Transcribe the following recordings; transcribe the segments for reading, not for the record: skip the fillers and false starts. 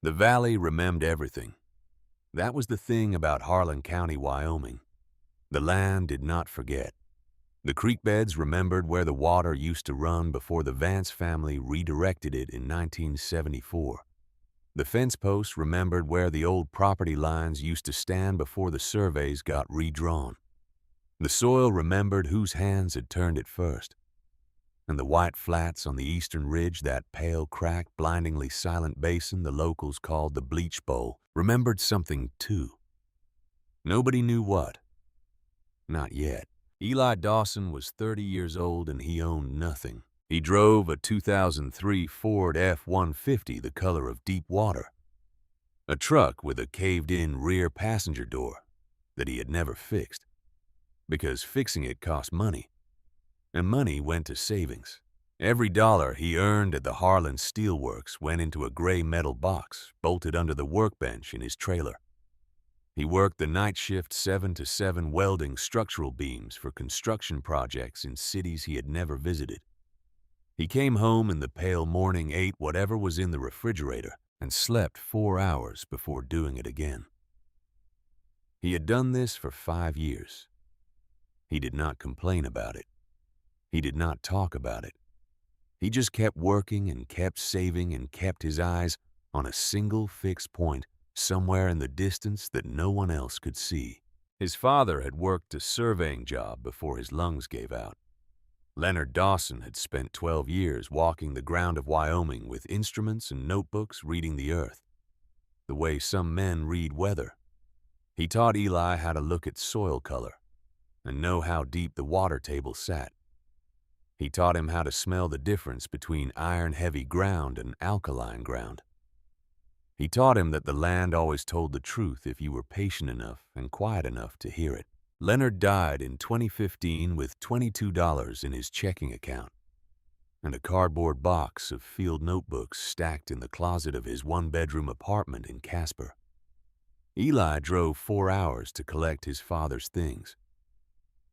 The valley remembered everything. That was the thing about Harlan County, Wyoming. The land did not forget. The creek beds remembered where the water used to run before the Vance family redirected it in 1974. The fence posts remembered where the old property lines used to stand before the surveys got redrawn. The soil remembered whose hands had turned it first. And the white flats on the eastern ridge, that pale, cracked, blindingly silent basin the locals called the Bleach Bowl, remembered something too. Nobody knew what. Not yet. Eli Dawson was 30 years old and he owned nothing. He drove a 2003 Ford F-150 the color of deep water, a truck with a caved-in rear passenger door that he had never fixed, because fixing it cost money, and money went to savings. Every dollar he earned at the Harlan Steelworks went into a gray metal box bolted under the workbench in his trailer. He worked the night shift 7 to 7 welding structural beams for construction projects in cities he had never visited. He came home in the pale morning, ate whatever was in the refrigerator, and slept 4 hours before doing it again. He had done this for 5 years. He did not complain about it. He did not talk about it. He just kept working and kept saving and kept his eyes on a single fixed point somewhere in the distance that no one else could see. His father had worked a surveying job before his lungs gave out. Leonard Dawson had spent 12 years walking the ground of Wyoming with instruments and notebooks reading the earth, the way some men read weather. He taught Eli how to look at soil color and know how deep the water table sat. He taught him how to smell the difference between iron-heavy ground and alkaline ground. He taught him that the land always told the truth if you were patient enough and quiet enough to hear it. Leonard died in 2015 with $22 in his checking account and a cardboard box of field notebooks stacked in the closet of his one-bedroom apartment in Casper. Eli drove 4 hours to collect his father's things.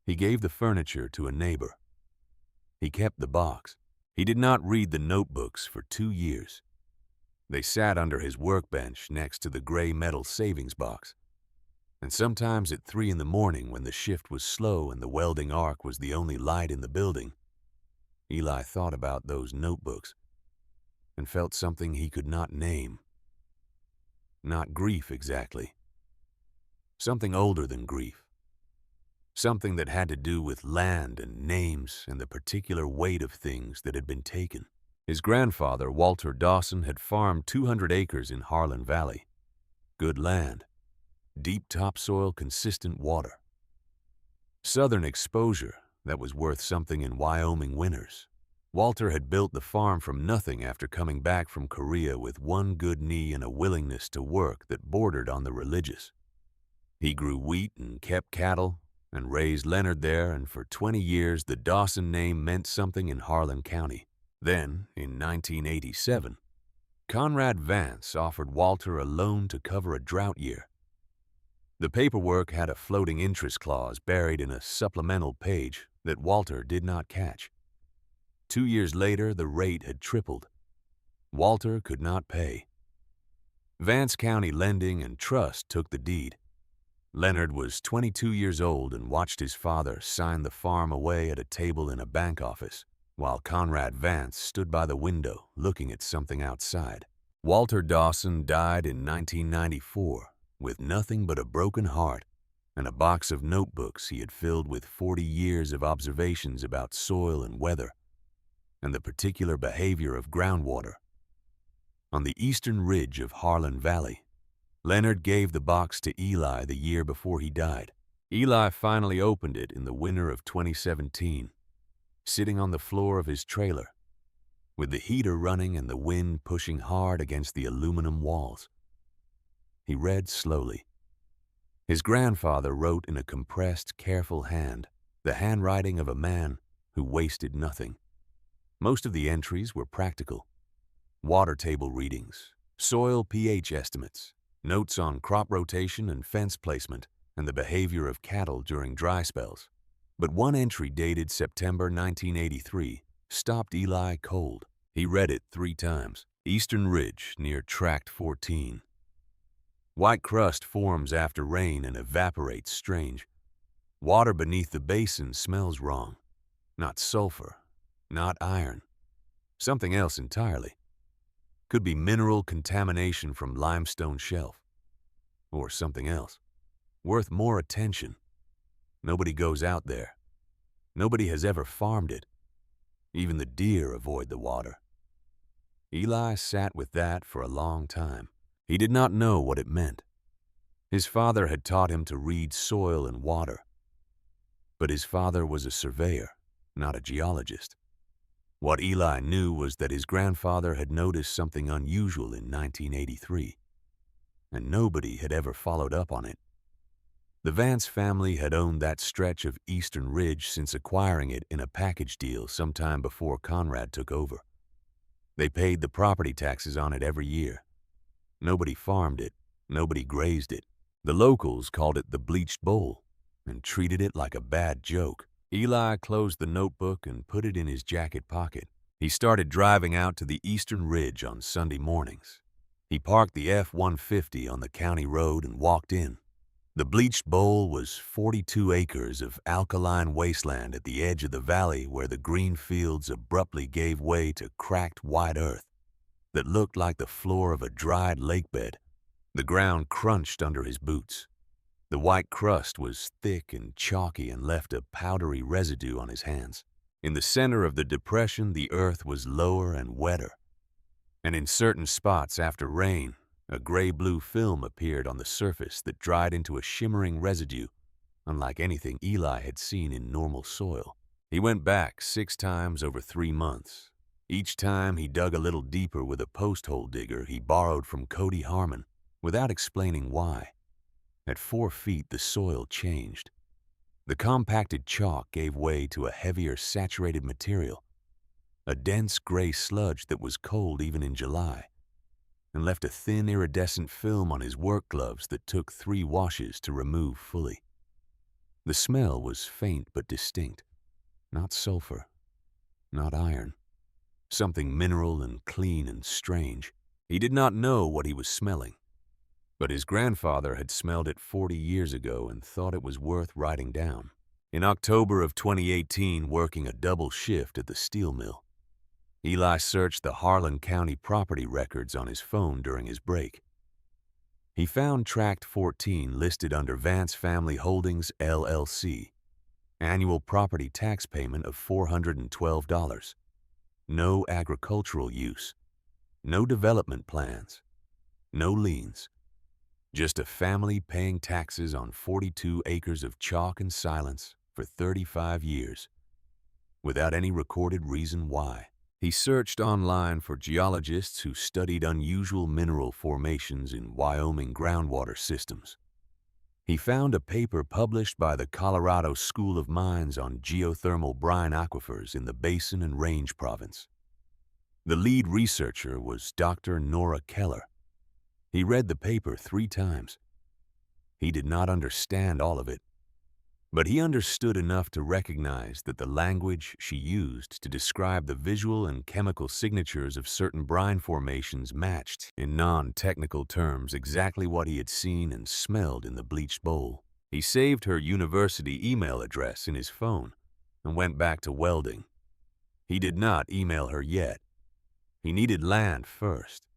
He gave the furniture to a neighbor. He kept the box. He did not read the notebooks for 2 years. They sat under his workbench next to the gray metal savings box. And sometimes at 3 in the morning, when the shift was slow and the welding arc was the only light in the building, Eli thought about those notebooks and felt something he could not name. Not grief exactly. Something older than grief. Something that had to do with land and names and the particular weight of things that had been taken. His grandfather, Walter Dawson, had farmed 200 acres in Harlan Valley. Good land. Deep topsoil, consistent water. Southern exposure that was worth something in Wyoming winters. Walter had built the farm from nothing after coming back from Korea with one good knee and a willingness to work that bordered on the religious. He grew wheat and kept cattle and raised Leonard there, and for 20 years the Dawson name meant something in Harlan County. Then, in 1987, Conrad Vance offered Walter a loan to cover a drought year. The paperwork had a floating interest clause buried in a supplemental page that Walter did not catch. 2 years later, the rate had tripled. Walter could not pay. Vance County Lending and Trust took the deed. Leonard was 22 years old and watched his father sign the farm away at a table in a bank office, while Conrad Vance stood by the window looking at something outside. Walter Dawson died in 1994 with nothing but a broken heart and a box of notebooks he had filled with 40 years of observations about soil and weather and the particular behavior of groundwater. On the eastern ridge of Harlan Valley, Leonard gave the box to Eli the year before he died. Eli finally opened it in the winter of 2017, sitting on the floor of his trailer, with the heater running and the wind pushing hard against the aluminum walls. He read slowly. His grandfather wrote in a compressed, careful hand, the handwriting of a man who wasted nothing. Most of the entries were practical. Water table readings, soil pH estimates, notes on crop rotation and fence placement, and the behavior of cattle during dry spells. But one entry dated September 1983 stopped Eli cold. He read it 3 times. Eastern Ridge near Tract 14. White crust forms after rain and evaporates strange. Water beneath the basin smells wrong. Not sulfur, not iron. Something else entirely. Could be mineral contamination from limestone shelf. Or something else. Worth more attention. Nobody goes out there. Nobody has ever farmed it. Even the deer avoid the water. Eli sat with that for a long time. He did not know what it meant. His father had taught him to read soil and water. But his father was a surveyor, not a geologist. What Eli knew was that his grandfather had noticed something unusual in 1983, and nobody had ever followed up on it. The Vance family had owned that stretch of Eastern Ridge since acquiring it in a package deal sometime before Conrad took over. They paid the property taxes on it every year. Nobody farmed it, nobody grazed it. The locals called it the Bleached Bowl and treated it like a bad joke. Eli closed the notebook and put it in his jacket pocket. He started driving out to the Eastern Ridge on Sunday mornings. He parked the F-150 on the county road and walked in. The Bleached Bowl was 42 acres of alkaline wasteland at the edge of the valley where the green fields abruptly gave way to cracked white earth that looked like the floor of a dried lake bed. The ground crunched under his boots. The white crust was thick and chalky and left a powdery residue on his hands. In the center of the depression, the earth was lower and wetter. And in certain spots after rain, a gray-blue film appeared on the surface that dried into a shimmering residue, unlike anything Eli had seen in normal soil. He went back 6 times over 3 months. Each time he dug a little deeper with a post hole digger he borrowed from Cody Harmon, without explaining why. At 4 feet, the soil changed. The compacted chalk gave way to a heavier, saturated material, a dense gray sludge that was cold even in July, and left a thin, iridescent film on his work gloves that took 3 washes to remove fully. The smell was faint but distinct. Not sulfur, not iron. Something mineral and clean and strange. He did not know what he was smelling, but his grandfather had smelled it 40 years ago and thought it was worth writing down. In October of 2018, working a double shift at the steel mill, Eli searched the Harlan County property records on his phone during his break. He found Tract 14 listed under Vance Family Holdings, LLC. Annual property tax payment of $412. No agricultural use. No development plans. No liens. Just a family paying taxes on 42 acres of chalk and silence for 35 years, without any recorded reason why. He searched online for geologists who studied unusual mineral formations in Wyoming groundwater systems. He found a paper published by the Colorado School of Mines on geothermal brine aquifers in the Basin and Range Province. The lead researcher was Dr. Nora Keller. He read the paper 3 times. He did not understand all of it, but he understood enough to recognize that the language she used to describe the visual and chemical signatures of certain brine formations matched, in non-technical terms, exactly what he had seen and smelled in the Bleached Bowl. He saved her university email address in his phone and went back to welding. He did not email her yet. He needed land first.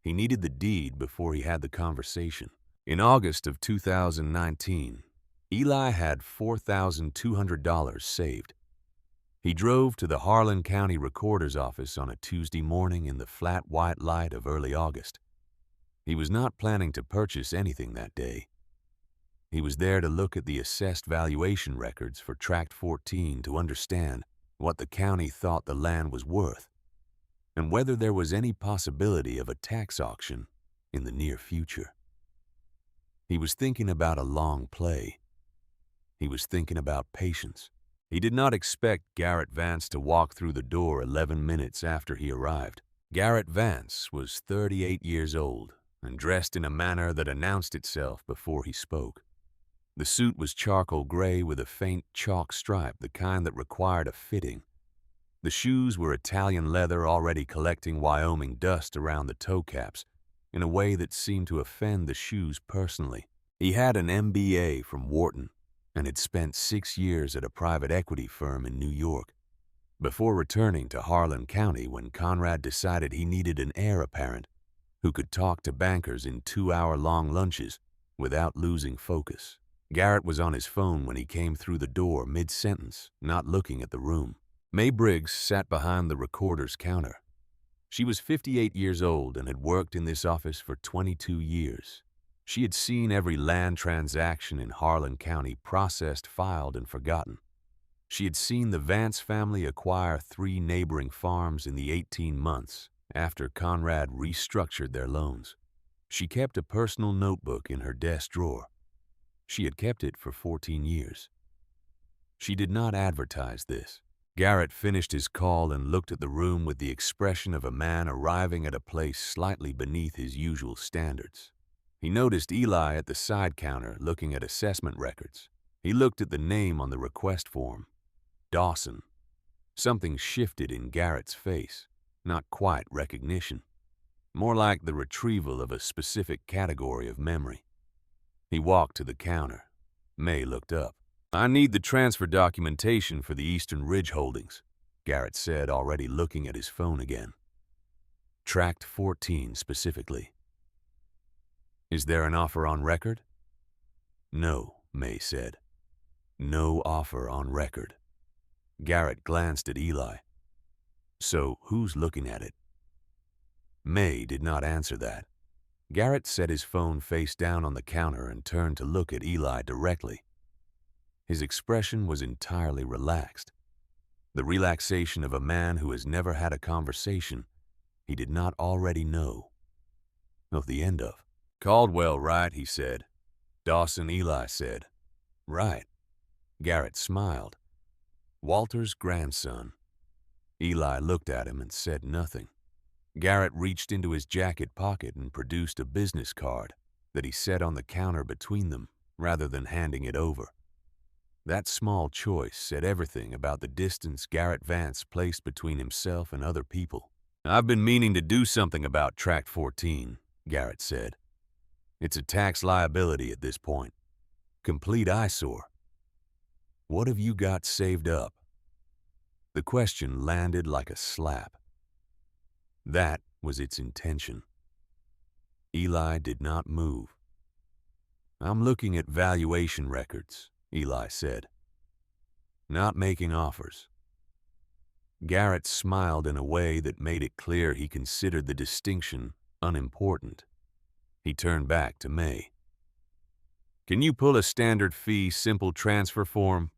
He needed the deed before he had the conversation. In August of 2019, Eli had $4,200 saved. He drove to the Harlan County Recorder's office on a Tuesday morning in the flat white light of early August. He was not planning to purchase anything that day. He was there to look at the assessed valuation records for Tract 14 to understand what the county thought the land was worth and whether there was any possibility of a tax auction in the near future. He was thinking about a long play. He was thinking about patience. He did not expect Garrett Vance to walk through the door 11 minutes after he arrived. Garrett Vance was 38 years old and dressed in a manner that announced itself before he spoke. The suit was charcoal gray with a faint chalk stripe, the kind that required a fitting. The shoes were Italian leather already collecting Wyoming dust around the toe caps in a way that seemed to offend the shoes personally. He had an MBA from Wharton and had spent 6 years at a private equity firm in New York before returning to Harlan County when Conrad decided he needed an heir apparent who could talk to bankers in 2-hour-long lunches without losing focus. Garrett was on his phone when he came through the door mid-sentence, not looking at the room. May Briggs sat behind the recorder's counter. She was 58 years old and had worked in this office for 22 years. She had seen every land transaction in Harlan County processed, filed, and forgotten. She had seen the Vance family acquire 3 neighboring farms in the 18 months after Conrad restructured their loans. She kept a personal notebook in her desk drawer. She had kept it for 14 years. She did not advertise this. Garrett finished his call and looked at the room with the expression of a man arriving at a place slightly beneath his usual standards. He noticed Eli at the side counter looking at assessment records. He looked at the name on the request form, Dawson. Something shifted in Garrett's face, not quite recognition, more like the retrieval of a specific category of memory. He walked to the counter. May looked up. "I need the transfer documentation for the Eastern Ridge holdings," Garrett said, already looking at his phone again. "Tract 14 specifically." "Is there an offer on record?" "No," May said. "No offer on record." Garrett glanced at Eli. "So who's looking at it?" May did not answer that. Garrett set his phone face down on the counter and turned to look at Eli directly. His expression was entirely relaxed, the relaxation of a man who has never had a conversation he did not already know the end of. "Caldwell, right?" he said. "Dawson," Eli said. "Right." Garrett smiled. "Walter's grandson." Eli looked at him and said nothing. Garrett reached into his jacket pocket and produced a business card that he set on the counter between them rather than handing it over. That small choice said everything about the distance Garrett Vance placed between himself and other people. "I've been meaning to do something about Tract 14, Garrett said. "It's a tax liability at this point. Complete eyesore. What have you got saved up?" The question landed like a slap. That was its intention. Eli did not move. "I'm looking at valuation records," Eli said. "Not making offers." Garrett smiled in a way that made it clear he considered the distinction unimportant. He turned back to May. "Can you pull a standard fee simple transfer form?"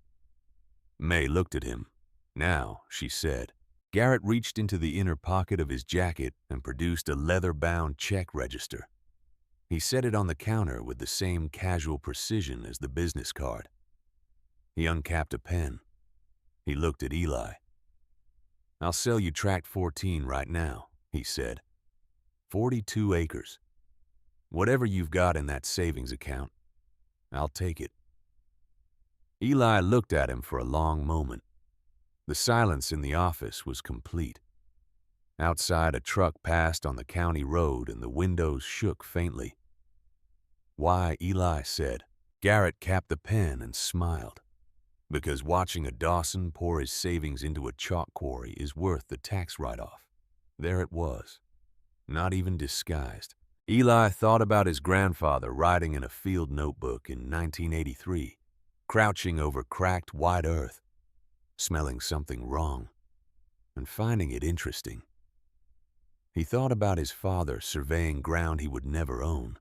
May looked at him. "Now," she said. Garrett reached into the inner pocket of his jacket and produced a leather-bound check register. He set it on the counter with the same casual precision as the business card. He uncapped a pen. He looked at Eli. "I'll sell you Tract 14 right now," he said. 42 acres. Whatever you've got in that savings account, I'll take it." Eli looked at him for a long moment. The silence in the office was complete. Outside, a truck passed on the county road and the windows shook faintly. "Why?" Eli said. Garrett capped the pen and smiled. "Because watching a Dawson pour his savings into a chalk quarry is worth the tax write-off." There it was, not even disguised. Eli thought about his grandfather writing in a field notebook in 1983, crouching over cracked white earth, smelling something wrong, and finding it interesting. He thought about his father surveying ground he would never own.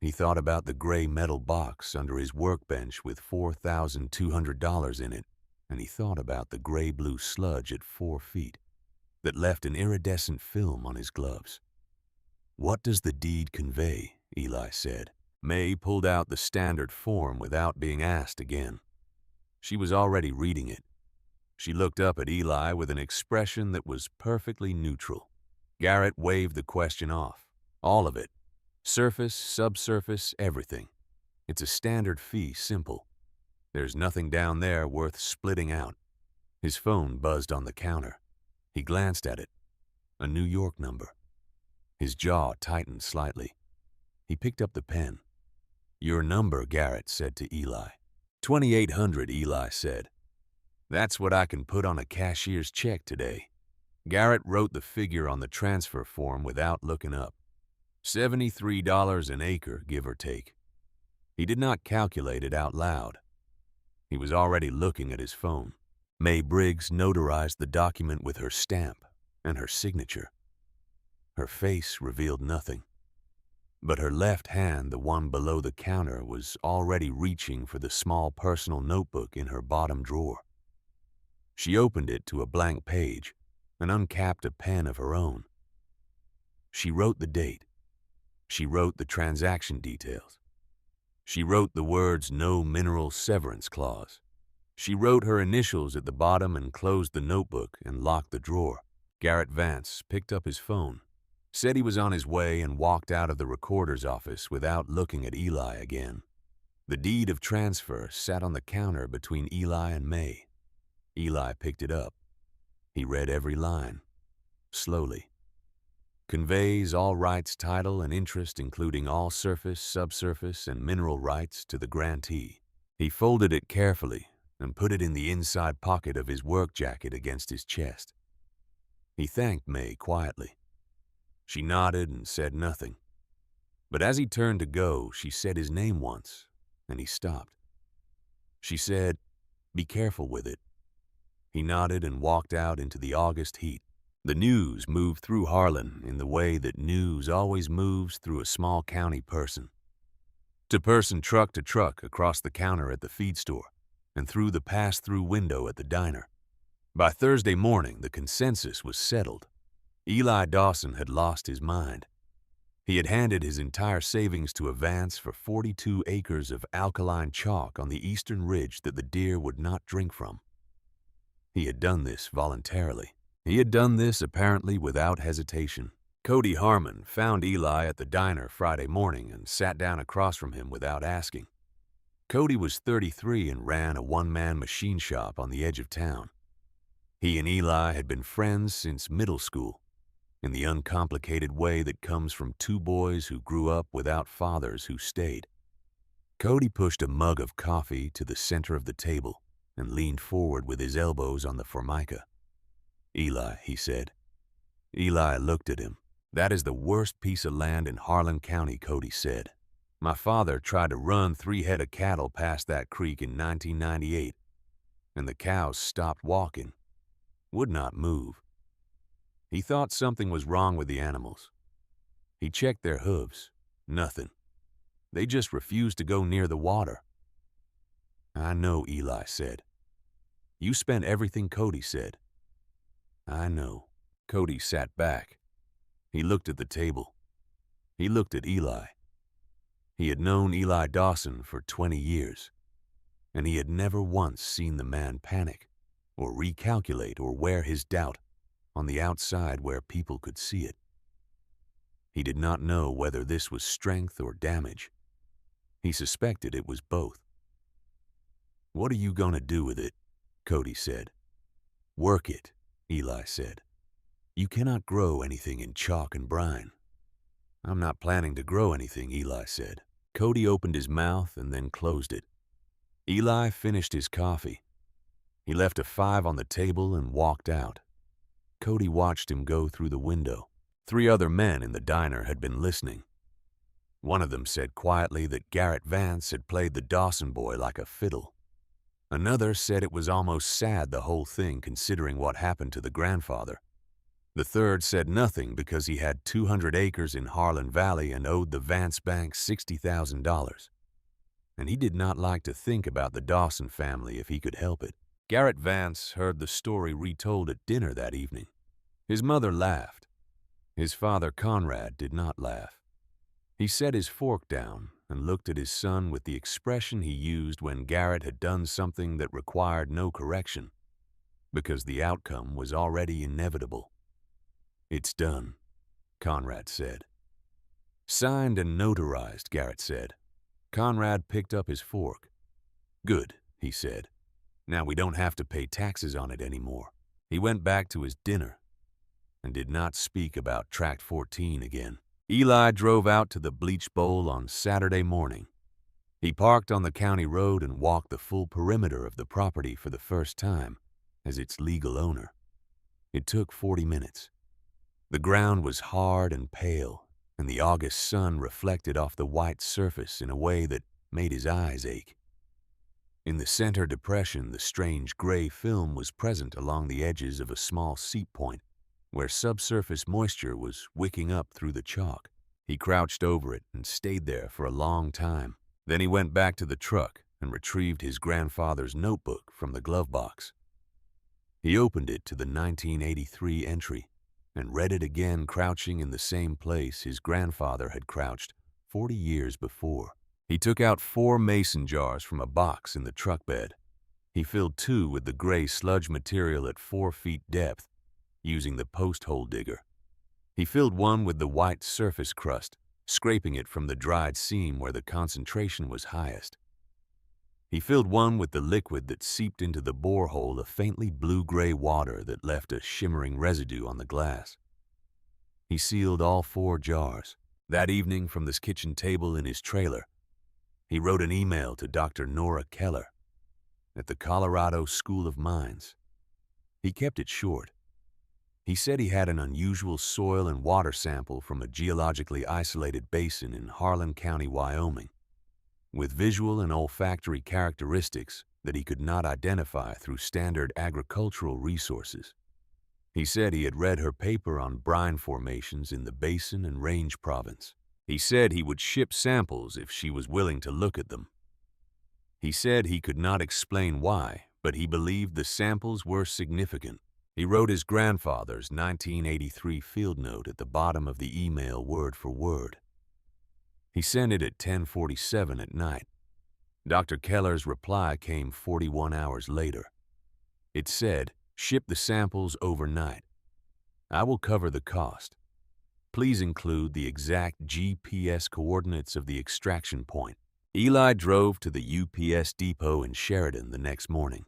He thought about the gray metal box under his workbench with $4,200 in it, and he thought about the gray-blue sludge at 4 feet that left an iridescent film on his gloves. "What does the deed convey?" Eli said. May pulled out the standard form without being asked again. She was already reading it. She looked up at Eli with an expression that was perfectly neutral. Garrett waved the question off. "All of it. Surface, subsurface, everything. It's a standard fee, simple. There's nothing down there worth splitting out." His phone buzzed on the counter. He glanced at it. A New York number. His jaw tightened slightly. He picked up the pen. "Your number," Garrett said to Eli. 2800, Eli said. "That's what I can put on a cashier's check today." Garrett wrote the figure on the transfer form without looking up. $73 an acre, give or take. He did not calculate it out loud. He was already looking at his phone. May Briggs notarized the document with her stamp and her signature. Her face revealed nothing. But her left hand, the one below the counter, was already reaching for the small personal notebook in her bottom drawer. She opened it to a blank page and uncapped a pen of her own. She wrote the date. She wrote the transaction details. She wrote the words "No Mineral Severance Clause." She wrote her initials at the bottom and closed the notebook and locked the drawer. Garrett Vance picked up his phone, said he was on his way, and walked out of the recorder's office without looking at Eli again. The deed of transfer sat on the counter between Eli and May. Eli picked it up. He read every line, slowly. "Conveys all rights, title, and interest, including all surface, subsurface, and mineral rights, to the grantee." He folded it carefully and put it in the inside pocket of his work jacket against his chest. He thanked May quietly. She nodded and said nothing. But as he turned to go, she said his name once, and he stopped. She said, "Be careful with it." He nodded and walked out into the August heat. The news moved through Harlan in the way that news always moves through a small county person. To person, truck to truck, across the counter at the feed store, and through the pass-through window at the diner. By Thursday morning, the consensus was settled. Eli Dawson had lost his mind. He had handed his entire savings to a Vance for 42 acres of alkaline chalk on the eastern ridge that the deer would not drink from. He had done this voluntarily. He had done this apparently without hesitation. Cody Harmon found Eli at the diner Friday morning and sat down across from him without asking. Cody was 33 and ran a one-man machine shop on the edge of town. He and Eli had been friends since middle school, in the uncomplicated way that comes from two boys who grew up without fathers who stayed. Cody pushed a mug of coffee to the center of the table and leaned forward with his elbows on the formica. "Eli," he said. Eli looked at him. "That is the worst piece of land in Harlan County," Cody said. "My father tried to run 3 head of cattle past that creek in 1998, and the cows stopped walking, would not move. He thought something was wrong with the animals. He checked their hooves. Nothing. They just refused to go near the water." "I know," Eli said. "You spent everything," Cody said. "I know." Cody sat back. He looked at the table. He looked at Eli. He had known Eli Dawson for 20 years, and he had never once seen the man panic or recalculate or wear his doubt on the outside where people could see it. He did not know whether this was strength or damage. He suspected it was both. "What are you going to do with it?" Cody said. "Work it," Eli said. "You cannot grow anything in chalk and brine." "I'm not planning to grow anything," Eli said. Cody opened his mouth and then closed it. Eli finished his coffee. He left a 5 on the table and walked out. Cody watched him go through the window. 3 other men in the diner had been listening. One of them said quietly that Garrett Vance had played the Dawson boy like a fiddle. Another said it was almost sad, the whole thing, considering what happened to the grandfather. The third said nothing because he had 200 acres in Harlan Valley and owed the Vance Bank $60,000. And he did not like to think about the Dawson family if he could help it. Garrett Vance heard the story retold at dinner that evening. His mother laughed. His father, Conrad, did not laugh. He set his fork down and looked at his son with the expression he used when Garrett had done something that required no correction, because the outcome was already inevitable. "It's done," Conrad said. "Signed and notarized," Garrett said. Conrad picked up his fork. "Good," he said. Now we don't have to pay taxes on it anymore. He went back to his dinner and did not speak about Tract 14 again. Eli drove out to the Bleach Bowl on Saturday morning. He parked on the county road and walked the full perimeter of the property for the first time as its legal owner. It took 40 minutes. The ground was hard and pale, and the August sun reflected off the white surface in a way that made his eyes ache. In the center depression, the strange gray film was present along the edges of a small seep point, where subsurface moisture was wicking up through the chalk. He crouched over it and stayed there for a long time. Then he went back to the truck and retrieved his grandfather's notebook from the glove box. He opened it to the 1983 entry and read it again, crouching in the same place his grandfather had crouched 40 years before. He took out 4 mason jars from a box in the truck bed. He filled 2 with the gray sludge material at 4 feet depth, using the post hole digger. He filled one with the white surface crust, scraping it from the dried seam where the concentration was highest. He filled one with the liquid that seeped into the borehole of faintly blue-gray water that left a shimmering residue on the glass. He sealed all 4 jars. That evening, from this kitchen table in his trailer, he wrote an email to Dr. Nora Keller at the Colorado School of Mines. He kept it short. He said he had an unusual soil and water sample from a geologically isolated basin in Harlan County, Wyoming, with visual and olfactory characteristics that he could not identify through standard agricultural resources. He said he had read her paper on brine formations in the Basin and Range Province. He said he would ship samples if she was willing to look at them. He said he could not explain why, but he believed the samples were significant. He wrote his grandfather's 1983 field note at the bottom of the email word for word. He sent it at 10:47 at night. Dr. Keller's reply came 41 hours later. It said, "Ship the samples overnight. I will cover the cost. Please include the exact GPS coordinates of the extraction point." Eli drove to the UPS depot in Sheridan the next morning.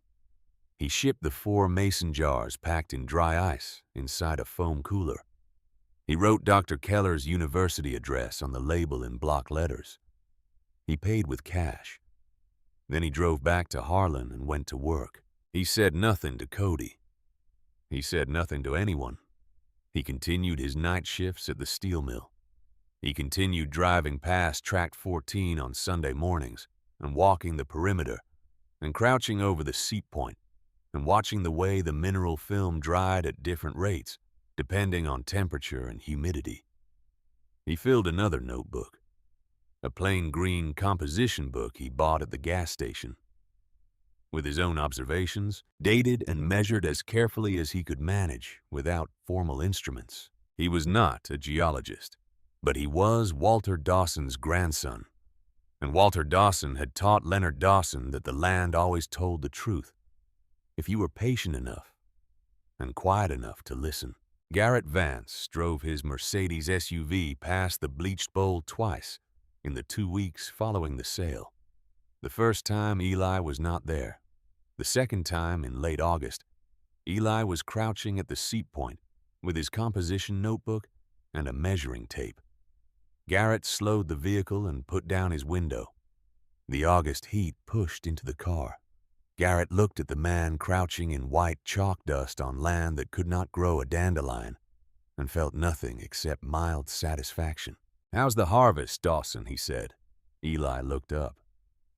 He shipped the 4 mason jars packed in dry ice inside a foam cooler. He wrote Dr. Keller's university address on the label in block letters. He paid with cash. Then he drove back to Harlan and went to work. He said nothing to Cody. He said nothing to anyone. He continued his night shifts at the steel mill. He continued driving past Tract 14 on Sunday mornings and walking the perimeter and crouching over the seep point and watching the way the mineral film dried at different rates, depending on temperature and humidity. He filled another notebook, a plain green composition book he bought at the gas station, with his own observations, dated and measured as carefully as he could manage without formal instruments. He was not a geologist, but he was Walter Dawson's grandson, and Walter Dawson had taught Leonard Dawson that the land always told the truth, if you were patient enough and quiet enough to listen. Garrett Vance drove his Mercedes SUV past the Bleached Bowl twice in the 2 weeks following the sale. The first time, Eli was not there. The second time, in late August, Eli was crouching at the seep point with his composition notebook and a measuring tape. Garrett slowed the vehicle and put down his window. The August heat pushed into the car. Garrett looked at the man crouching in white chalk dust on land that could not grow a dandelion and felt nothing except mild satisfaction. "How's the harvest, Dawson?" he said. Eli looked up.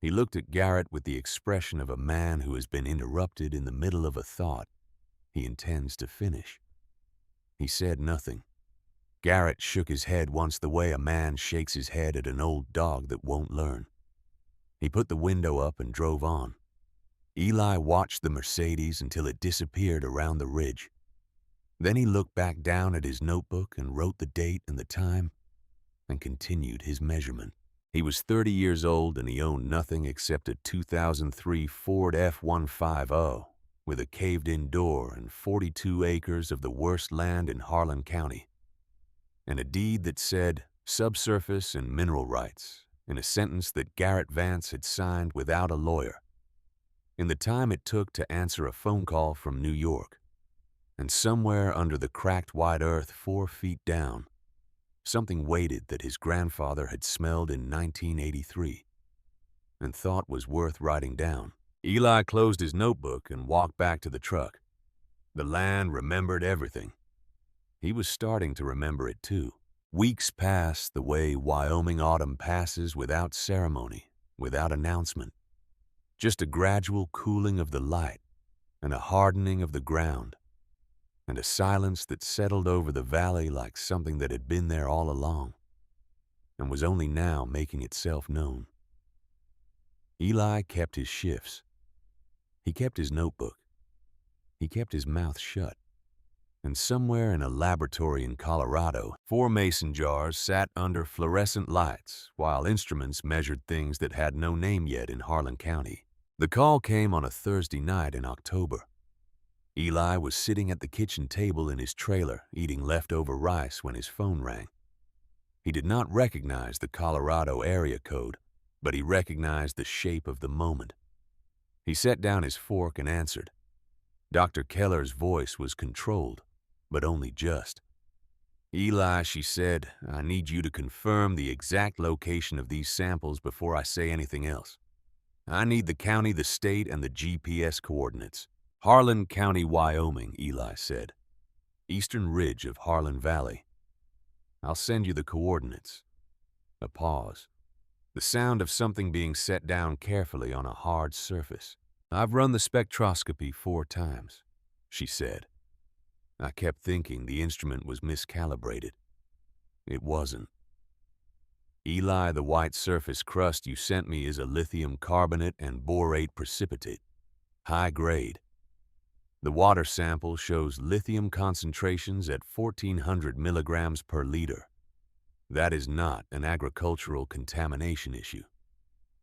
He looked at Garrett with the expression of a man who has been interrupted in the middle of a thought he intends to finish. He said nothing. Garrett shook his head once the way a man shakes his head at an old dog that won't learn. He put the window up and drove on. Eli watched the Mercedes until it disappeared around the ridge. Then he looked back down at his notebook and wrote the date and the time and continued his measurement. He was 30 years old and he owned nothing except a 2003 Ford F-150 with a caved-in door and 42 acres of the worst land in Harlan County, and a deed that said subsurface and mineral rights in a sentence that Garrett Vance had signed without a lawyer. in the time it took to answer a phone call from New York. And somewhere under the cracked white earth 4 feet down, something waited that his grandfather had smelled in 1983 and thought was worth writing down. Eli closed his notebook and walked back to the truck. The land remembered everything. He was starting to remember it too. Weeks passed the way Wyoming autumn passes, without ceremony, without announcement. Just a gradual cooling of the light and a hardening of the ground, and a silence that settled over the valley like something that had been there all along and was only now making itself known. Eli kept his shifts. He kept his notebook. He kept his mouth shut. And somewhere in a laboratory in Colorado, 4 mason jars sat under fluorescent lights while instruments measured things that had no name yet in Harlan County. The call came on a Thursday night in October. Eli was sitting at the kitchen table in his trailer eating leftover rice when his phone rang. He did not recognize the Colorado area code, but he recognized the shape of the moment. He set down his fork and answered. Dr. Keller's voice was controlled, but only just. Eli, she said, I need you to confirm the exact location of these samples before I say anything else. I need the county, the state, and the GPS coordinates. Harlan County, Wyoming, Eli said. Eastern ridge of Harlan Valley. I'll send you the coordinates. A pause. The sound of something being set down carefully on a hard surface. I've run the spectroscopy 4 times, she said. I kept thinking the instrument was miscalibrated. It wasn't. Eli, the white surface crust you sent me is a lithium carbonate and borate precipitate. High grade. The water sample shows lithium concentrations at 1,400 milligrams per liter. That is not an agricultural contamination issue.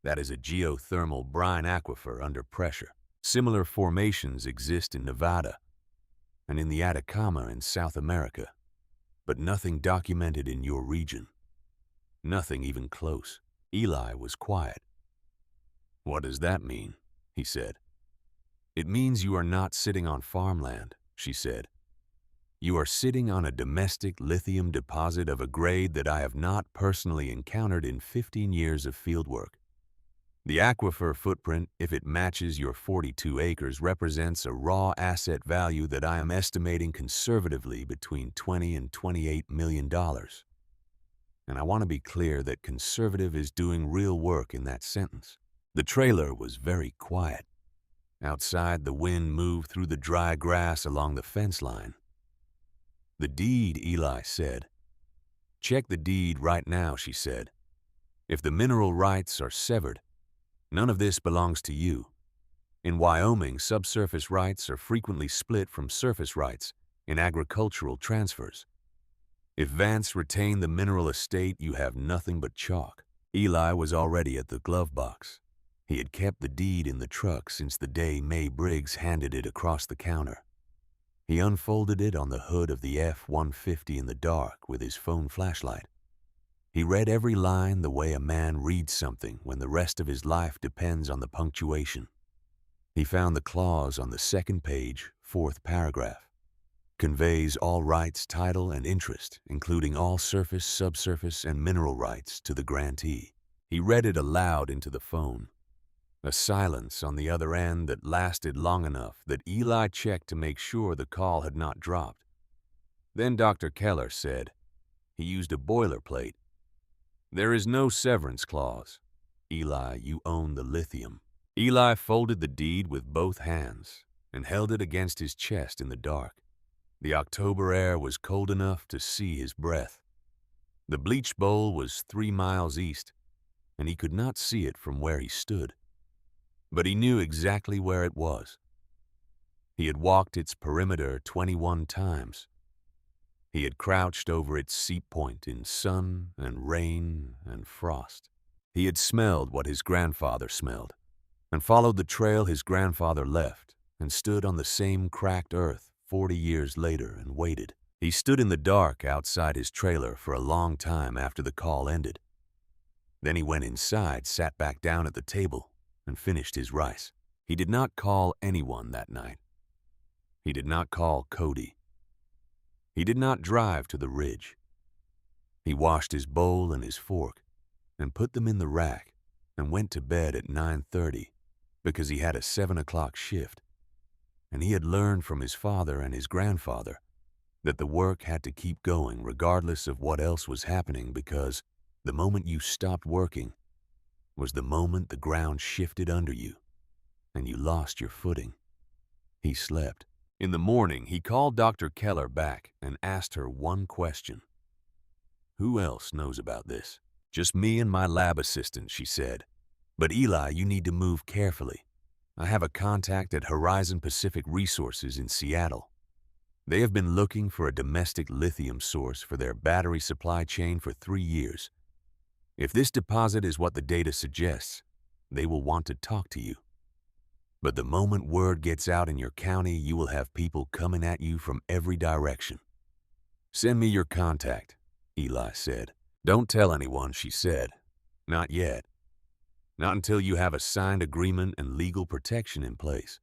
That is a geothermal brine aquifer under pressure. Similar formations exist in Nevada and in the Atacama in South America, but nothing documented in your region. Nothing even close. Eli was quiet. What does that mean? He said. It means you are not sitting on farmland, she said. You are sitting on a domestic lithium deposit of a grade that I have not personally encountered in 15 years of fieldwork. The aquifer footprint, if it matches your 42 acres, represents a raw asset value that I am estimating conservatively between $20 and $28 million. And I want to be clear that conservative is doing real work in that sentence. The trailer was very quiet. Outside, the wind moved through the dry grass along the fence line. The deed, Eli said. Check the deed right now, she said. If the mineral rights are severed, none of this belongs to you. In Wyoming, subsurface rights are frequently split from surface rights in agricultural transfers. If Vance retained the mineral estate, you have nothing but chalk. Eli was already at the glove box. He had kept the deed in the truck since the day May Briggs handed it across the counter. He unfolded it on the hood of the F-150 in the dark with his phone flashlight. He read every line the way a man reads something when the rest of his life depends on the punctuation. He found the clause on the 2nd page, 4th paragraph. Conveys all rights, title, and interest, including all surface, subsurface, and mineral rights to the grantee. He read it aloud into the phone. A silence on the other end that lasted long enough that Eli checked to make sure the call had not dropped. Then Dr. Keller said, he used a boilerplate. There is no severance clause. Eli, you own the lithium. Eli folded the deed with both hands and held it against his chest in the dark. The October air was cold enough to see his breath. The bleach bowl was 3 miles east, and he could not see it from where he stood. But he knew exactly where it was. He had walked its perimeter 21 times. He had crouched over its seat point in sun and rain and frost. He had smelled what his grandfather smelled, and followed the trail his grandfather left, and stood on the same cracked earth 40 years later and waited. He stood in the dark outside his trailer for a long time after the call ended. Then he went inside, sat back down at the table, and finished his rice. He did not call anyone that night. He did not call Cody. He did not drive to the ridge. He washed his bowl and his fork and put them in the rack and went to bed at 9:30 because he had a 7 o'clock shift, and he had learned from his father and his grandfather that the work had to keep going regardless of what else was happening, because the moment you stopped working was the moment the ground shifted under you and you lost your footing. He slept. In the morning, he called Dr. Keller back and asked her one question. "Who else knows about this?" "Just me and my lab assistant," she said. "But Eli, you need to move carefully. I have a contact at Horizon Pacific Resources in Seattle. They have been looking for a domestic lithium source for their battery supply chain for 3 years. If this deposit is what the data suggests, they will want to talk to you. But the moment word gets out in your county, you will have people coming at you from every direction. Send me your contact," Eli said. "Don't tell anyone," she said. "Not yet. Not until you have a signed agreement and legal protection in place."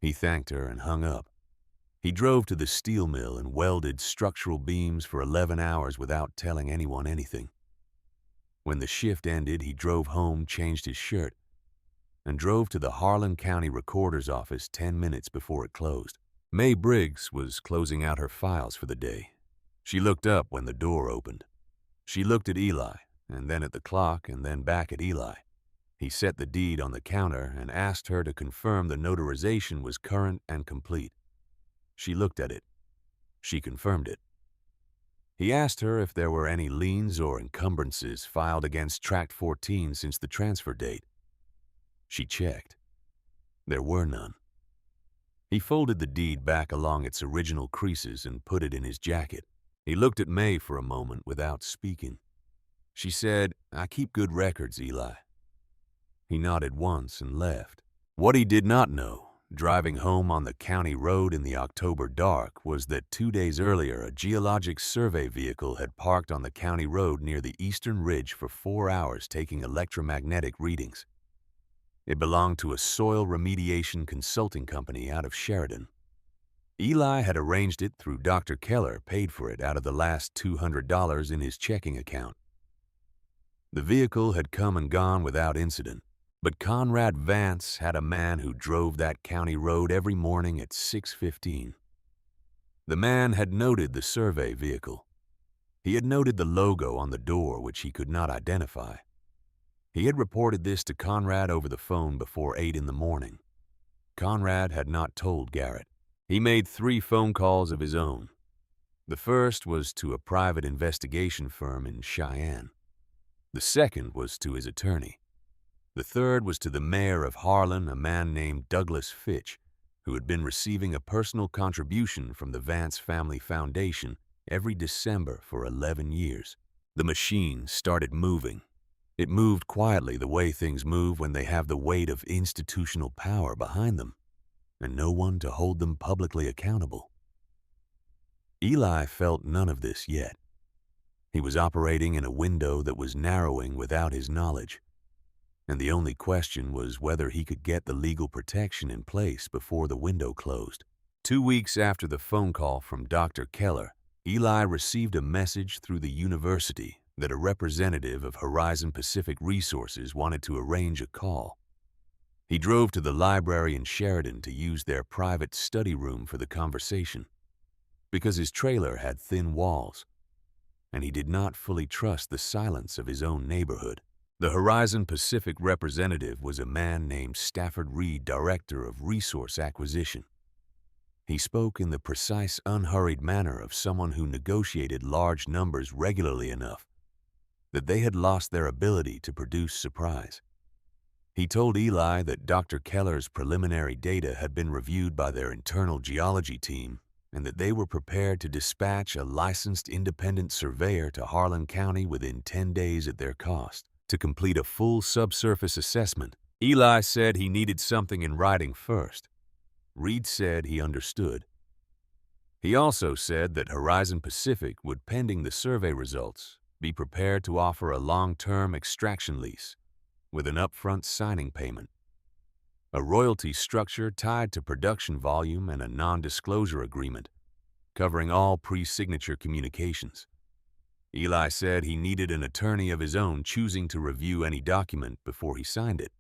He thanked her and hung up. He drove to the steel mill and welded structural beams for 11 hours without telling anyone anything. When the shift ended, he drove home, changed his shirt, and drove to the Harlan County Recorder's office 10 minutes before it closed. May Briggs was closing out her files for the day. She looked up when the door opened. She looked at Eli, and then at the clock, and then back at Eli. He set the deed on the counter and asked her to confirm the notarization was current and complete. She looked at it. She confirmed it. He asked her if there were any liens or encumbrances filed against Tract 14 since the transfer date. She checked. There were none. He folded the deed back along its original creases and put it in his jacket. He looked at May for a moment without speaking. She said, "I keep good records, Eli." He nodded once and left. What he did not know, driving home on the county road in the October dark, was that 2 days earlier a geologic survey vehicle had parked on the county road near the eastern ridge for 4 hours taking electromagnetic readings. It belonged to a soil remediation consulting company out of Sheridan. Eli had arranged it through Dr. Keller, paid for it out of the last $200 in his checking account. The vehicle had come and gone without incident, but Conrad Vance had a man who drove that county road every morning at 6:15. The man had noted the survey vehicle. He had noted the logo on the door, which he could not identify. He had reported this to Conrad over the phone before 8 in the morning. Conrad had not told Garrett. He made 3 phone calls of his own. The first was to a private investigation firm in Cheyenne. The second was to his attorney. The third was to the mayor of Harlan, a man named Douglas Fitch, who had been receiving a personal contribution from the Vance Family Foundation every December for 11 years. The machine started moving. It moved quietly, the way things move when they have the weight of institutional power behind them, and no one to hold them publicly accountable. Eli felt none of this yet. He was operating in a window that was narrowing without his knowledge, and the only question was whether he could get the legal protection in place before the window closed. 2 weeks after the phone call from Dr. Keller, Eli received a message through the university that a representative of Horizon Pacific Resources wanted to arrange a call. He drove to the library in Sheridan to use their private study room for the conversation, because his trailer had thin walls, and he did not fully trust the silence of his own neighborhood. The Horizon Pacific representative was a man named Stafford Reed, Director of Resource Acquisition. He spoke in the precise, unhurried manner of someone who negotiated large numbers regularly enough that they had lost their ability to produce surprise. He told Eli that Dr. Keller's preliminary data had been reviewed by their internal geology team and that they were prepared to dispatch a licensed independent surveyor to Harlan County within 10 days at their cost to complete a full subsurface assessment. Eli said he needed something in writing first. Reed said he understood. He also said that Horizon Pacific would, pending the survey results, be prepared to offer a long-term extraction lease with an upfront signing payment. a royalty structure tied to production volume and a non-disclosure agreement, covering all pre-signature communications. Eli said he needed an attorney of his own choosing to review any document before he signed it.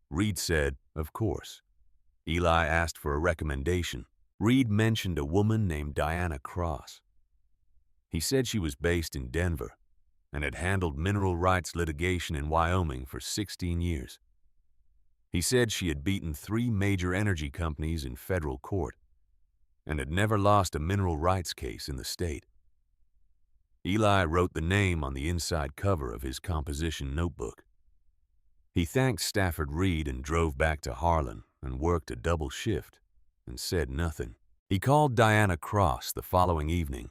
Reed said, of course. Eli asked for a recommendation. Reed mentioned a woman named Diana Cross. He said she was based in Denver and had handled mineral rights litigation in Wyoming for 16 years. He said she had beaten 3 major energy companies in federal court and had never lost a mineral rights case in the state. Eli wrote the name on the inside cover of his composition notebook. He thanked Stafford Reed and drove back to Harlan and worked a double shift and said nothing. He called Diana Cross the following evening.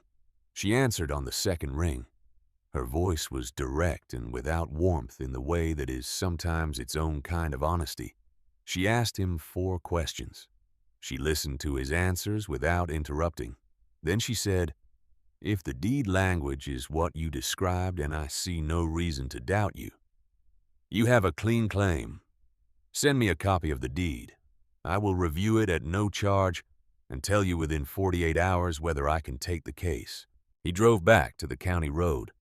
She answered on the second ring. Her voice was direct and without warmth in the way that is sometimes its own kind of honesty. She asked him 4 questions. She listened to his answers without interrupting. Then she said, "If the deed language is what you described, and I see no reason to doubt you, you have a clean claim. Send me a copy of the deed. I will review it at no charge and tell you within 48 hours whether I can take the case." He drove back to the county road,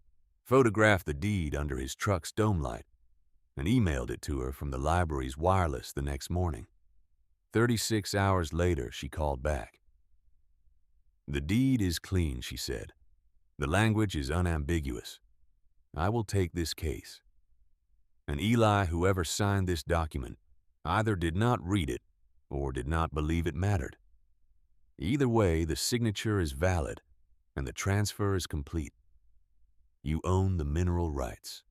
photographed the deed under his truck's dome light, and emailed it to her from the library's wireless the next morning. 36 hours later, she called back. "The deed is clean," she said. "The language is unambiguous. I will take this case." And Eli, whoever signed this document, either did not read it or did not believe it mattered. Either way, the signature is valid and the transfer is complete. You own the mineral rights.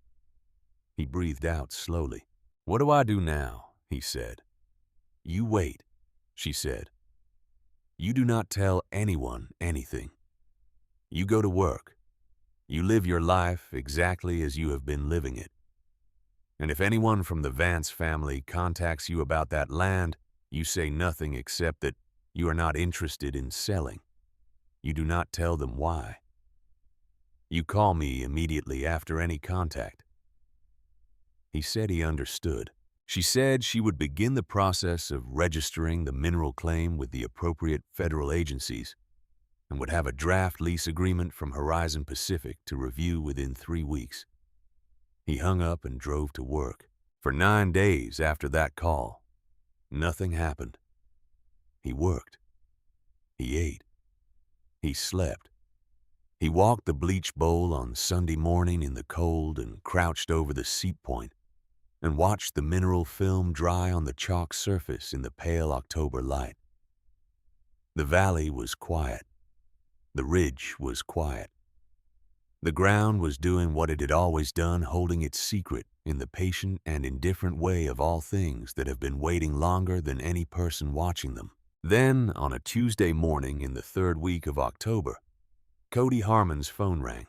He breathed out slowly. "What do I do now?" he said. "You wait," she said. "You do not tell anyone anything. You go to work. You live your life exactly as you have been living it. And if anyone from the Vance family contacts you about that land, you say nothing except that you are not interested in selling. You do not tell them why. You call me immediately after any contact." He said he understood. She said she would begin the process of registering the mineral claim with the appropriate federal agencies and would have a draft lease agreement from Horizon Pacific to review within 3 weeks. He hung up and drove to work. For 9 days after that call, nothing happened. He worked. He ate. He slept. He walked the bleach bowl on Sunday morning in the cold and crouched over the seat point and watched the mineral film dry on the chalk surface in the pale October light. The valley was quiet. The ridge was quiet. The ground was doing what it had always done, holding its secret in the patient and indifferent way of all things that have been waiting longer than any person watching them. Then, on a Tuesday morning in the 3rd week of October, Cody Harmon's phone rang.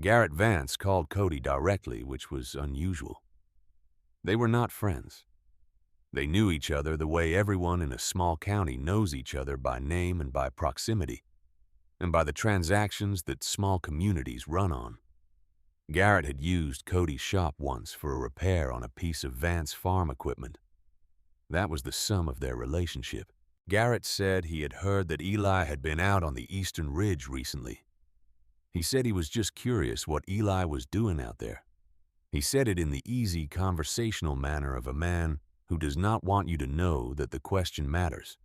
Garrett Vance called Cody directly, which was unusual. They were not friends. They knew each other the way everyone in a small county knows each other by name and by proximity, and by the transactions that small communities run on. Garrett had used Cody's shop once for a repair on a piece of Vance farm equipment. That was the sum of their relationship. Garrett said he had heard that Eli had been out on the eastern ridge recently. He said he was just curious what Eli was doing out there. He said it in the easy, conversational manner of a man who does not want you to know that the question matters.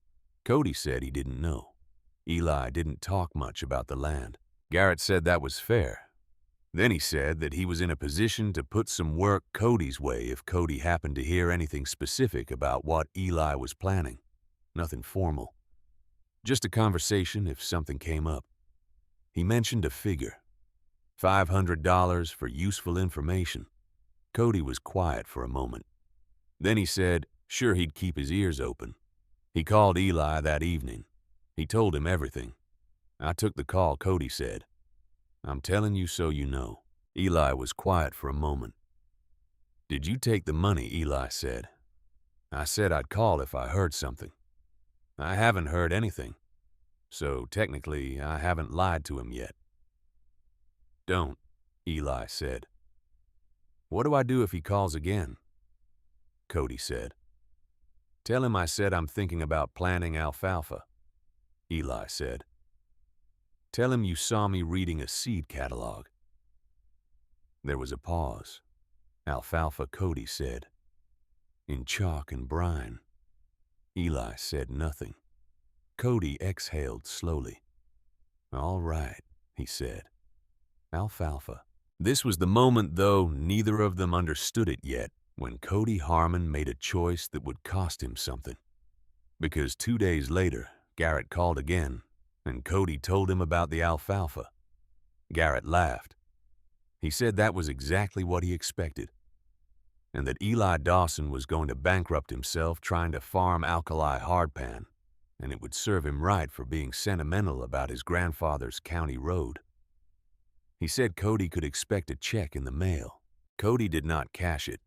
Cody said he didn't know. Eli didn't talk much about the land. Garrett said that was fair. Then he said that he was in a position to put some work Cody's way if Cody happened to hear anything specific about what Eli was planning. Nothing formal. Just a conversation if something came up. He mentioned a figure. $500 for useful information. Cody was quiet for a moment. Then he said, sure, he'd keep his ears open. He called Eli that evening. He told him everything. I took the call, Cody said. I'm telling you so you know. Eli was quiet for a moment. Did you take the money? Eli said. I said I'd call if I heard something. I haven't heard anything, so technically I haven't lied to him yet. Don't, Eli said. What do I do if he calls again? Cody said. Tell him I said I'm thinking about planting alfalfa, Eli said. Tell him you saw me reading a seed catalog. There was a pause. Alfalfa, Cody said. In chalk and brine. Eli said nothing. Cody exhaled slowly. All right, he said. Alfalfa. This was the moment, though neither of them understood it yet, when Cody Harmon made a choice that would cost him something. Because 2 days later, Garrett called again, and Cody told him about the alfalfa. Garrett laughed. He said that was exactly what he expected, and that Eli Dawson was going to bankrupt himself trying to farm alkali hardpan, and it would serve him right for being sentimental about his grandfather's county road. He said Cody could expect a check in the mail. Cody did not cash it.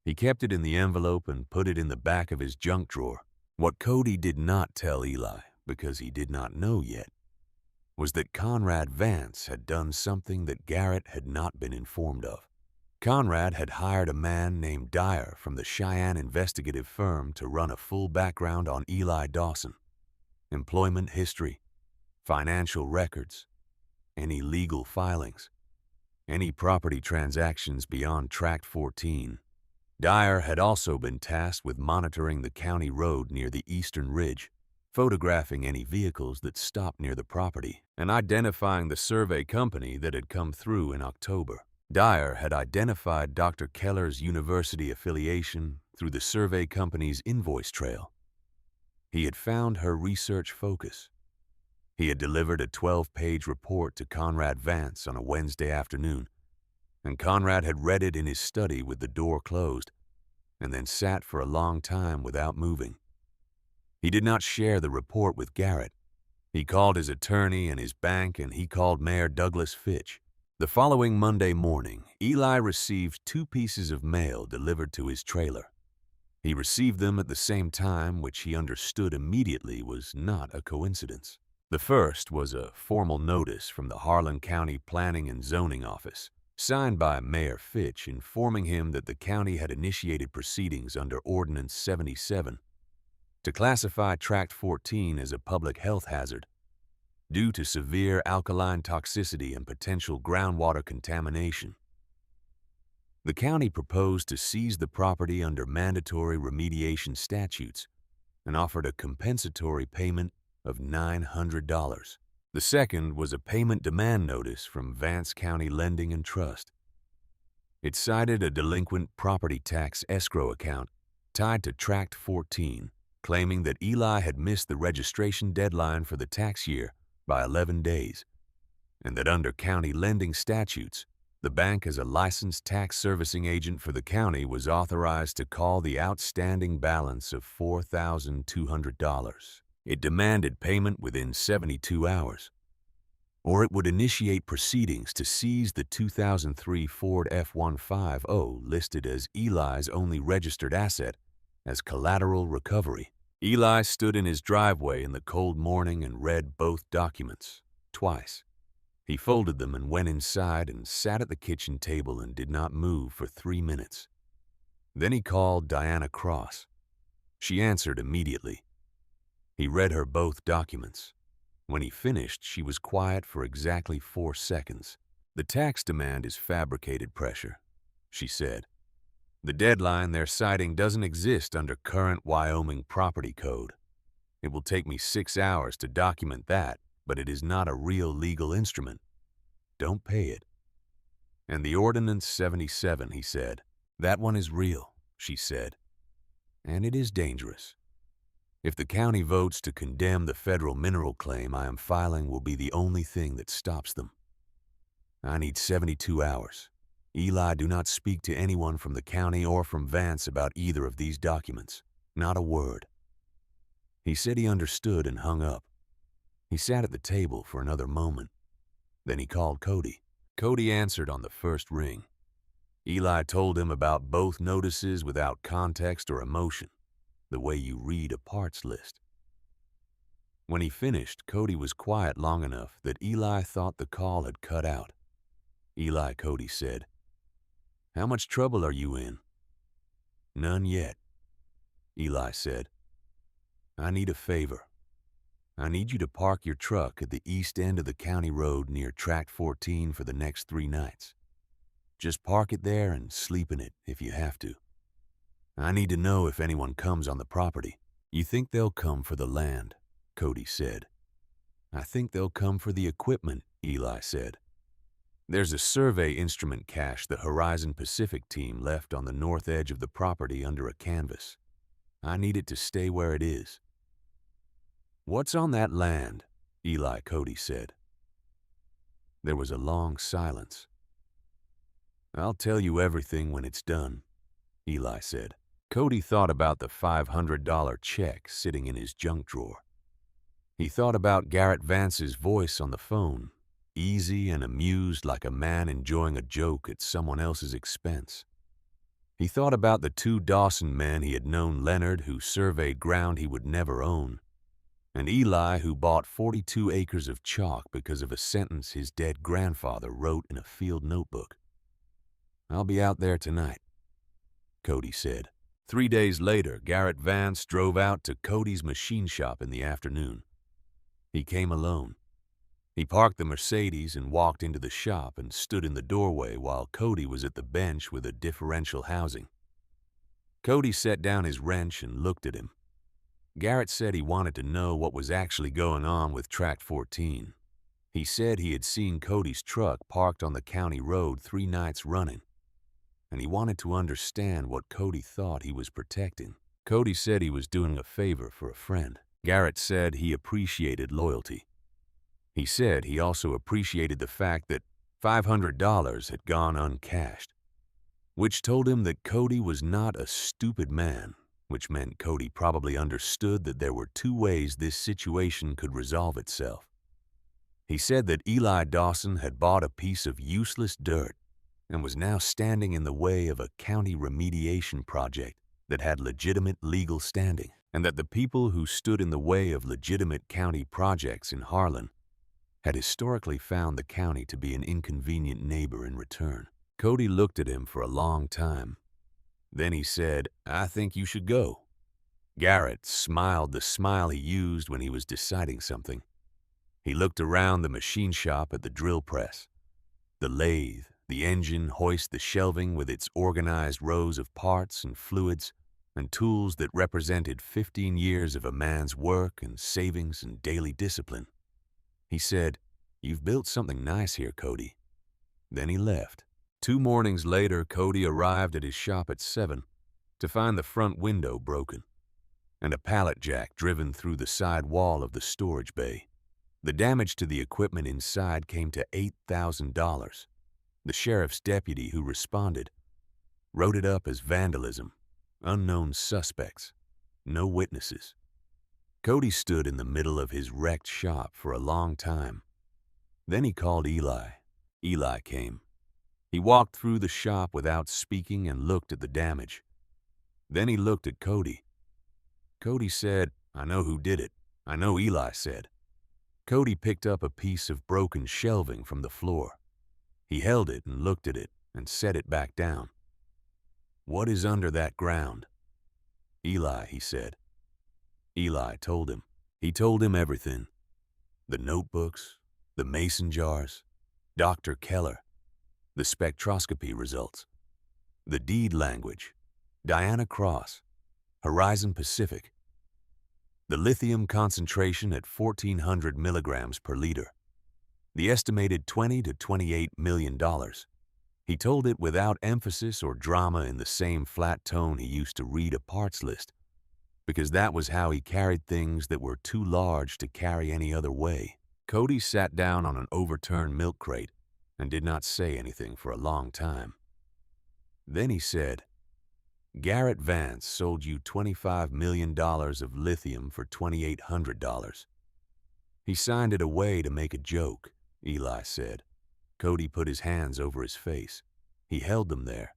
He kept it in the envelope and put it in the back of his junk drawer. What Cody did not tell Eli, because he did not know yet, was that Conrad Vance had done something that Garrett had not been informed of. Conrad had hired a man named Dyer from the Cheyenne investigative firm to run a full background on Eli Dawson. Employment history, financial records, any legal filings, any property transactions beyond Tract 14. Dyer had also been tasked with monitoring the county road near the eastern ridge, photographing any vehicles that stopped near the property, and identifying the survey company that had come through in October. Dyer had identified Dr. Keller's university affiliation through the survey company's invoice trail. He had found her research focus. He had delivered a 12-page report to Conrad Vance on a Wednesday afternoon, and Conrad had read it in his study with the door closed, and then sat for a long time without moving. He did not share the report with Garrett. He called his attorney and his bank, and he called Mayor Douglas Fitch. The following Monday morning, Eli received 2 pieces of mail delivered to his trailer. He received them at the same time, which he understood immediately was not a coincidence. The first was a formal notice from the Harlan County Planning and Zoning Office, signed by Mayor Fitch, informing him that the county had initiated proceedings under Ordinance 77 to classify Tract 14 as a public health hazard due to severe alkaline toxicity and potential groundwater contamination. The county proposed to seize the property under mandatory remediation statutes and offered a compensatory payment of $900. The second was a payment demand notice from Vance County Lending and Trust. It cited a delinquent property tax escrow account tied to Tract 14, claiming that Eli had missed the registration deadline for the tax year by 11 days, and that under county lending statutes, the bank as a licensed tax servicing agent for the county was authorized to call the outstanding balance of $4,200. It demanded payment within 72 hours, or it would initiate proceedings to seize the 2003 Ford F-150 listed as Eli's only registered asset as collateral recovery. Eli stood in his driveway in the cold morning and read both documents, twice. He folded them and went inside and sat at the kitchen table and did not move for 3 minutes. Then he called Diana Cross. She answered immediately. He read her both documents. When he finished, she was quiet for exactly 4 seconds. The tax demand is fabricated pressure, she said. The deadline they're citing doesn't exist under current Wyoming property code. It will take me 6 hours to document that, but it is not a real legal instrument. Don't pay it. And the Ordinance 77, he said. That one is real, she said. And it is dangerous. If the county votes to condemn the federal mineral claim I am filing will be the only thing that stops them. I need 72 hours. Eli, do not speak to anyone from the county or from Vance about either of these documents. Not a word. He said he understood and hung up. He sat at the table for another moment. Then he called Cody. Cody answered on the first ring. Eli told him about both notices without context or emotion, the way you read a parts list. When he finished, Cody was quiet long enough that Eli thought the call had cut out. Eli, Cody said, "How much trouble are you in?" "None yet." Eli said. "I need a favor. I need you to park your truck at the east end of the county road near Tract 14 for the next 3 nights. Just park it there and sleep in it if you have to. I need to know if anyone comes on the property." "You think they'll come for the land," Cody said. "I think they'll come for the equipment," Eli said. "There's a survey instrument cache the Horizon Pacific team left on the north edge of the property under a canvas. I need it to stay where it is." "What's on that land?" Eli Cody said. There was a long silence. "I'll tell you everything when it's done," Eli said. Cody thought about the $500 check sitting in his junk drawer. He thought about Garrett Vance's voice on the phone, easy and amused like a man enjoying a joke at someone else's expense. He thought about the 2 Dawson men he had known, Leonard, who surveyed ground he would never own, and Eli, who bought 42 acres of chalk because of a sentence his dead grandfather wrote in a field notebook. "I'll be out there tonight," Cody said. 3 days later, Garrett Vance drove out to Cody's machine shop in the afternoon. He came alone. He parked the Mercedes and walked into the shop and stood in the doorway while Cody was at the bench with a differential housing. Cody set down his wrench and looked at him. Garrett said he wanted to know what was actually going on with Tract 14. He said he had seen Cody's truck parked on the county road 3 nights running, and he wanted to understand what Cody thought he was protecting. Cody said he was doing a favor for a friend. Garrett said he appreciated loyalty. He said he also appreciated the fact that $500 had gone uncashed, which told him that Cody was not a stupid man, which meant Cody probably understood that there were 2 ways this situation could resolve itself. He said that Eli Dawson had bought a piece of useless dirt and was now standing in the way of a county remediation project that had legitimate legal standing, and that the people who stood in the way of legitimate county projects in Harlan had historically found the county to be an inconvenient neighbor in return. Cody looked at him for a long time. Then he said, "I think you should go." Garrett smiled the smile he used when he was deciding something. He looked around the machine shop at the drill press, the lathe, the engine hoist, the shelving with its organized rows of parts and fluids and tools that represented 15 years of a man's work and savings and daily discipline. He said, "You've built something nice here, Cody." Then he left. 2 mornings later, Cody arrived at his shop at 7 to find the front window broken and a pallet jack driven through the side wall of the storage bay. The damage to the equipment inside came to $8,000. The sheriff's deputy who responded wrote it up as vandalism, unknown suspects, no witnesses. Cody stood in the middle of his wrecked shop for a long time. Then he called Eli. Eli came. He walked through the shop without speaking and looked at the damage. Then he looked at Cody. Cody said, "I know who did it." "I know," Eli said. Cody picked up a piece of broken shelving from the floor. He held it and looked at it and set it back down. "What is under that ground?" "Eli," he said. Eli told him. He told him everything. The notebooks, the mason jars, Dr. Keller, the spectroscopy results, the deed language, Diana Cross, Horizon Pacific, the lithium concentration at 1,400 milligrams per liter, the estimated $20 to $28 million. He told it without emphasis or drama in the same flat tone he used to read a parts list, because that was how he carried things that were too large to carry any other way. Cody sat down on an overturned milk crate and did not say anything for a long time. Then he said, "Garrett Vance sold you $25 million of lithium for $2,800. He signed it away to make a joke," Eli said. Cody put his hands over his face. He held them there.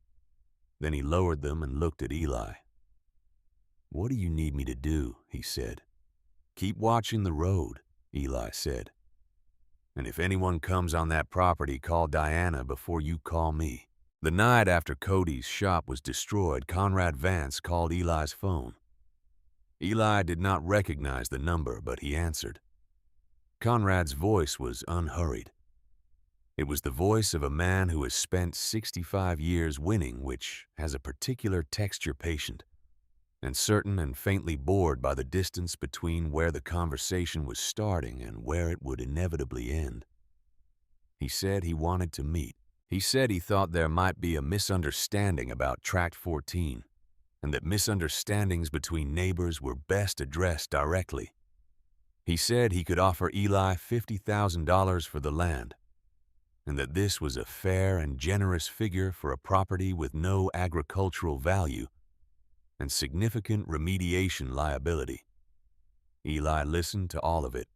Then he lowered them and looked at Eli. "What do you need me to do?" he said. "Keep watching the road," Eli said. "And if anyone comes on that property, call Diana before you call me." The night after Cody's shop was destroyed, Conrad Vance called Eli's phone. Eli did not recognize the number, but he answered. Conrad's voice was unhurried. It was the voice of a man who has spent 65 years winning, which has a particular texture patient, and certain and faintly bored by the distance between where the conversation was starting and where it would inevitably end. He said he wanted to meet. He said he thought there might be a misunderstanding about Tract 14, and that misunderstandings between neighbors were best addressed directly. He said he could offer Eli $50,000 for the land, and that this was a fair and generous figure for a property with no agricultural value and significant remediation liability. Eli listened to all of it.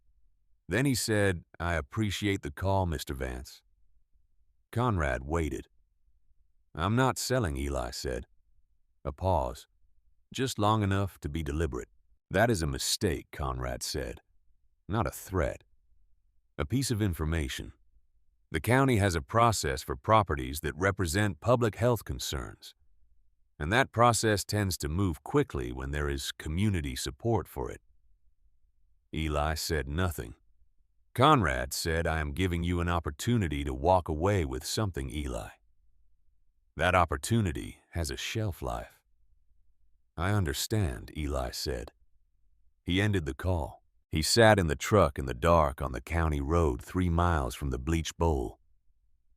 Then he said, "I appreciate the call, Mr. Vance." Conrad waited. "I'm not selling," Eli said. A pause, just long enough to be deliberate. "That is a mistake," Conrad said. "Not a threat. A piece of information. The county has a process for properties that represent public health concerns, and that process tends to move quickly when there is community support for it." Eli said nothing. Conrad said, "I am giving you an opportunity to walk away with something, Eli. That opportunity has a shelf life." "I understand," Eli said. He ended the call. He sat in the truck in the dark on the county road 3 miles from the bleach bowl.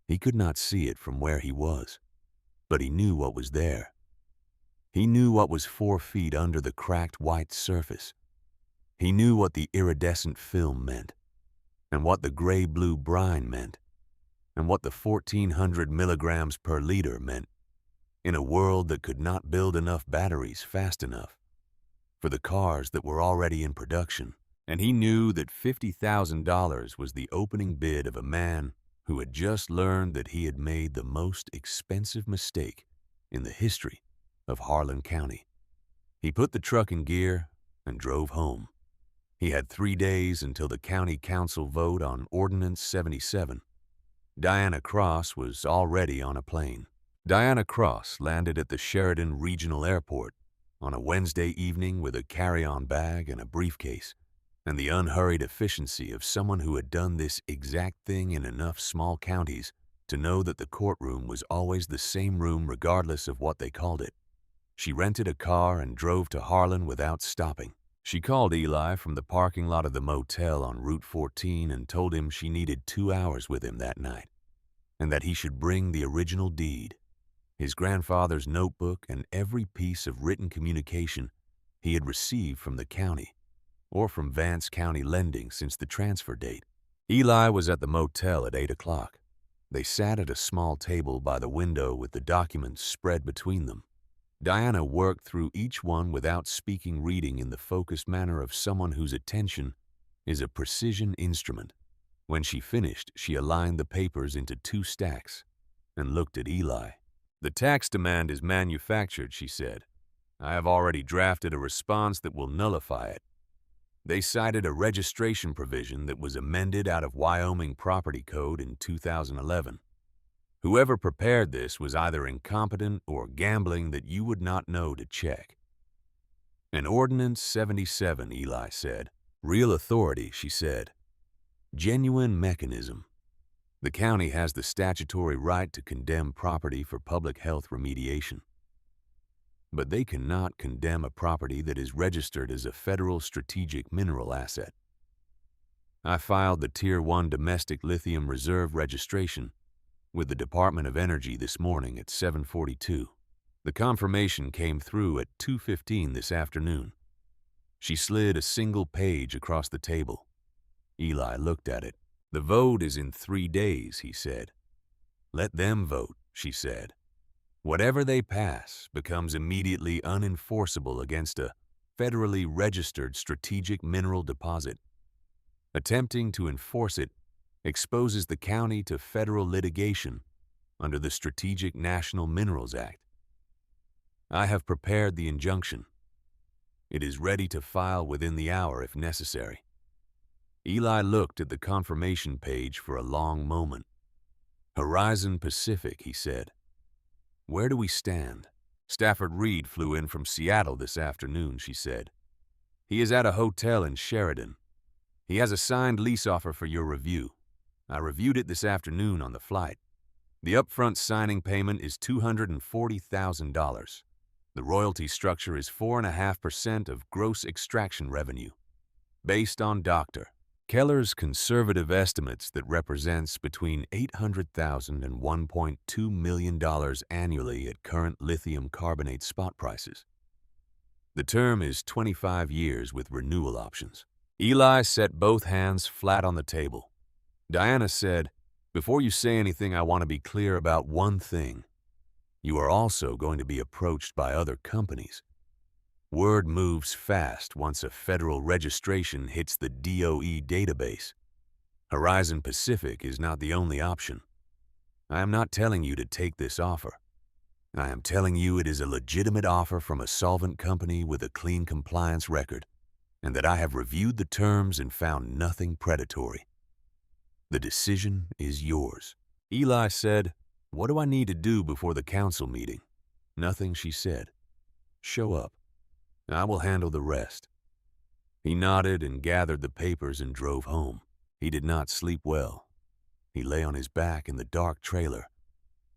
He could not see it from where he was, but he knew what was there. He knew what was 4 feet under the cracked white surface. He knew what the iridescent film meant, and what the gray-blue brine meant, and what the 1,400 milligrams per liter meant in a world that could not build enough batteries fast enough for the cars that were already in production. And he knew that $50,000 was the opening bid of a man who had just learned that he had made the most expensive mistake in the history of Harlan County. He put the truck in gear and drove home. He had 3 days until the county council vote on Ordinance 77. Diana Cross was already on a plane. Diana Cross landed at the Sheridan Regional Airport on a Wednesday evening with a carry-on bag and a briefcase, and the unhurried efficiency of someone who had done this exact thing in enough small counties to know that the courtroom was always the same room regardless of what they called it. She rented a car and drove to Harlan without stopping. She called Eli from the parking lot of the motel on Route 14 and told him she needed 2 hours with him that night, and that he should bring the original deed, his grandfather's notebook, and every piece of written communication he had received from the county or from Vance County Lending since the transfer date. Eli was at the motel at 8 o'clock. They sat at a small table by the window with the documents spread between them. Diana worked through each one without speaking, reading in the focused manner of someone whose attention is a precision instrument. When she finished, she aligned the papers into 2 stacks and looked at Eli. "The tax demand is manufactured," she said. "I have already drafted a response that will nullify it." They cited a registration provision that was amended out of Wyoming Property Code in 2011. Whoever prepared this was either incompetent or gambling that you would not know to check. "An Ordinance 77, Eli said. "Real authority," she said. "Genuine mechanism. The county has the statutory right to condemn property for public health remediation. But they cannot condemn a property that is registered as a federal strategic mineral asset. I filed the Tier 1 domestic lithium reserve registration with the Department of Energy this morning at 7:42. The confirmation came through at 2:15 this afternoon." She slid a single page across the table. Eli looked at it. "The vote is in 3 days, he said. "Let them vote," she said. "Whatever they pass becomes immediately unenforceable against a federally registered strategic mineral deposit. Attempting to enforce it exposes the county to federal litigation under the Strategic National Minerals Act. I have prepared the injunction. It is ready to file within the hour if necessary." Eli looked at the confirmation page for a long moment. "Horizon Pacific," he said. "Where do we stand?" "Stafford Reed flew in from Seattle this afternoon," she said. He is at a hotel in Sheridan. He has a signed lease offer for your review. I reviewed it this afternoon on the flight. The upfront signing payment is $240,000. The royalty structure is 4.5% of gross extraction revenue, based on Dr. Keller's conservative estimates that represents between $800,000 and $1.2 million annually at current lithium carbonate spot prices. The term is 25 years with renewal options. Eli set both hands flat on the table. Diana said, "Before you say anything, I want to be clear about one thing. You are also going to be approached by other companies. Word moves fast once a federal registration hits the DOE database. Horizon Pacific is not the only option. I am not telling you to take this offer. I am telling you it is a legitimate offer from a solvent company with a clean compliance record, and that I have reviewed the terms and found nothing predatory. The decision is yours." Eli said, "What do I need to do before the council meeting?" "Nothing," she said. "Show up. I will handle the rest." He nodded and gathered the papers and drove home. He did not sleep well. He lay on his back in the dark trailer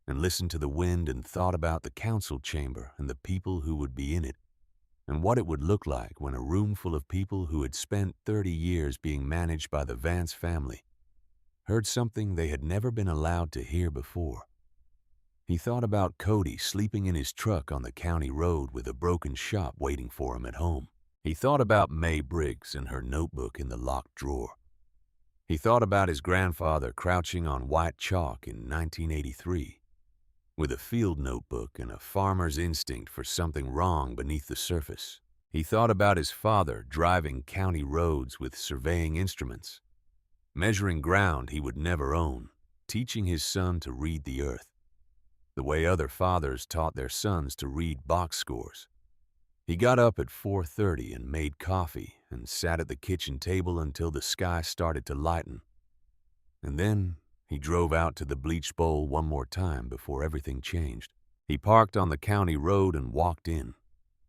and listened to the wind and thought about the council chamber and the people who would be in it, and what it would look like when a room full of people who had spent 30 years being managed by the Vance family heard something they had never been allowed to hear before. He thought about Cody sleeping in his truck on the county road with a broken shop waiting for him at home. He thought about May Briggs and her notebook in the locked drawer. He thought about his grandfather crouching on white chalk in 1983, with a field notebook and a farmer's instinct for something wrong beneath the surface. He thought about his father driving county roads with surveying instruments, measuring ground he would never own, teaching his son to read the earth, the way other fathers taught their sons to read box scores. He got up at 4:30 and made coffee and sat at the kitchen table until the sky started to lighten. And then he drove out to the bleach bowl one more time before everything changed. He parked on the county road and walked in.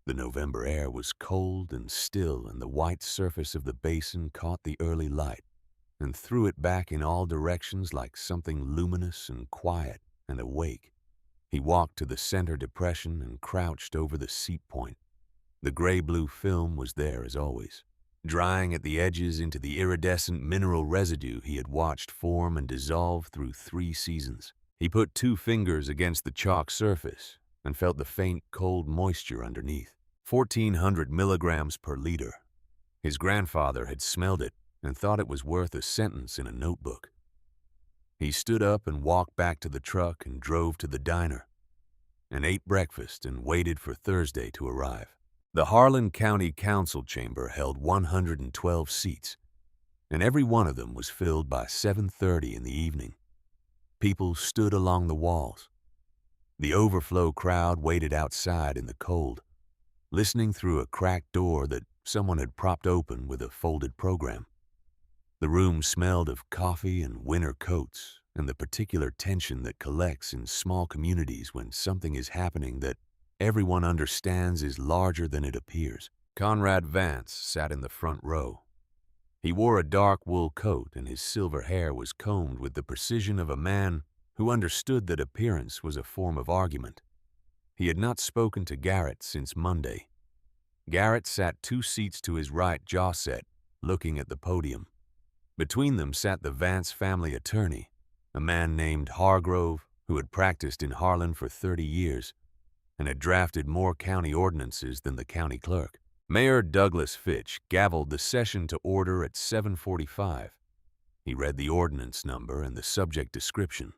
The November air was cold and still, and the white surface of the basin caught the early light and threw it back in all directions like something luminous and quiet and awake. He walked to the center depression and crouched over the seat point. The gray-blue film was there as always, drying at the edges into the iridescent mineral residue he had watched form and dissolve through 3 seasons. He put 2 fingers against the chalk surface and felt the faint, cold moisture underneath. 1,400 milligrams per liter. His grandfather had smelled it and thought it was worth a sentence in a notebook. He stood up and walked back to the truck and drove to the diner and ate breakfast and waited for Thursday to arrive. The Harlan County Council chamber held 112 seats, and every one of them was filled by 7:30 in the evening. People stood along the walls. The overflow crowd waited outside in the cold, listening through a cracked door that someone had propped open with a folded program. The room smelled of coffee and winter coats and the particular tension that collects in small communities when something is happening that everyone understands is larger than it appears. Conrad Vance sat in the front row. He wore a dark wool coat and his silver hair was combed with the precision of a man who understood that appearance was a form of argument. He had not spoken to Garrett since Monday. Garrett sat 2 seats to his right, jaw set, looking at the podium. Between them sat the Vance family attorney, a man named Hargrove who had practiced in Harlan for 30 years and had drafted more county ordinances than the county clerk. Mayor Douglas Fitch gavelled the session to order at 7:45. He read the ordinance number and the subject description.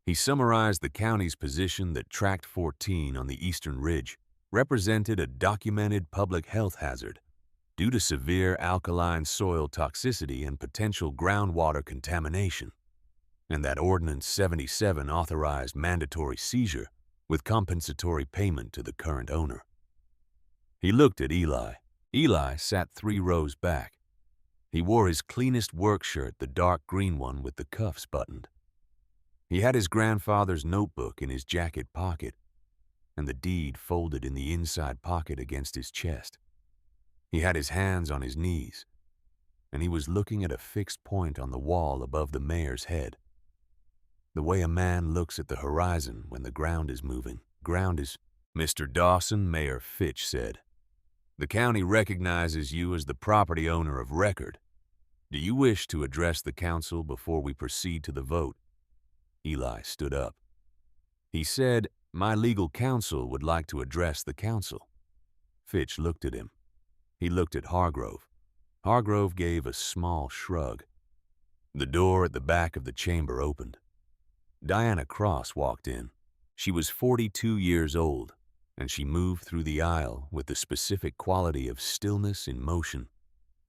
He summarized the county's position that Tract 14 on the Eastern Ridge represented a documented public health hazard due to severe alkaline soil toxicity and potential groundwater contamination, and that Ordinance 77 authorized mandatory seizure with compensatory payment to the current owner. He looked at Eli. Eli sat 3 rows back. He wore his cleanest work shirt, the dark green one with the cuffs buttoned. He had his grandfather's notebook in his jacket pocket and the deed folded in the inside pocket against his chest. He had his hands on his knees, and he was looking at a fixed point on the wall above the mayor's head. The way a man looks at the horizon when the ground is moving. Mr. Dawson, Mayor Fitch said. The county recognizes you as the property owner of record. Do you wish to address the council before we proceed to the vote? Eli stood up. He said, my legal counsel would like to address the council. Fitch looked at him. He looked at Hargrove. Hargrove gave a small shrug. The door at the back of the chamber opened. Diana Cross walked in. She was 42 years old, and she moved through the aisle with the specific quality of stillness in motion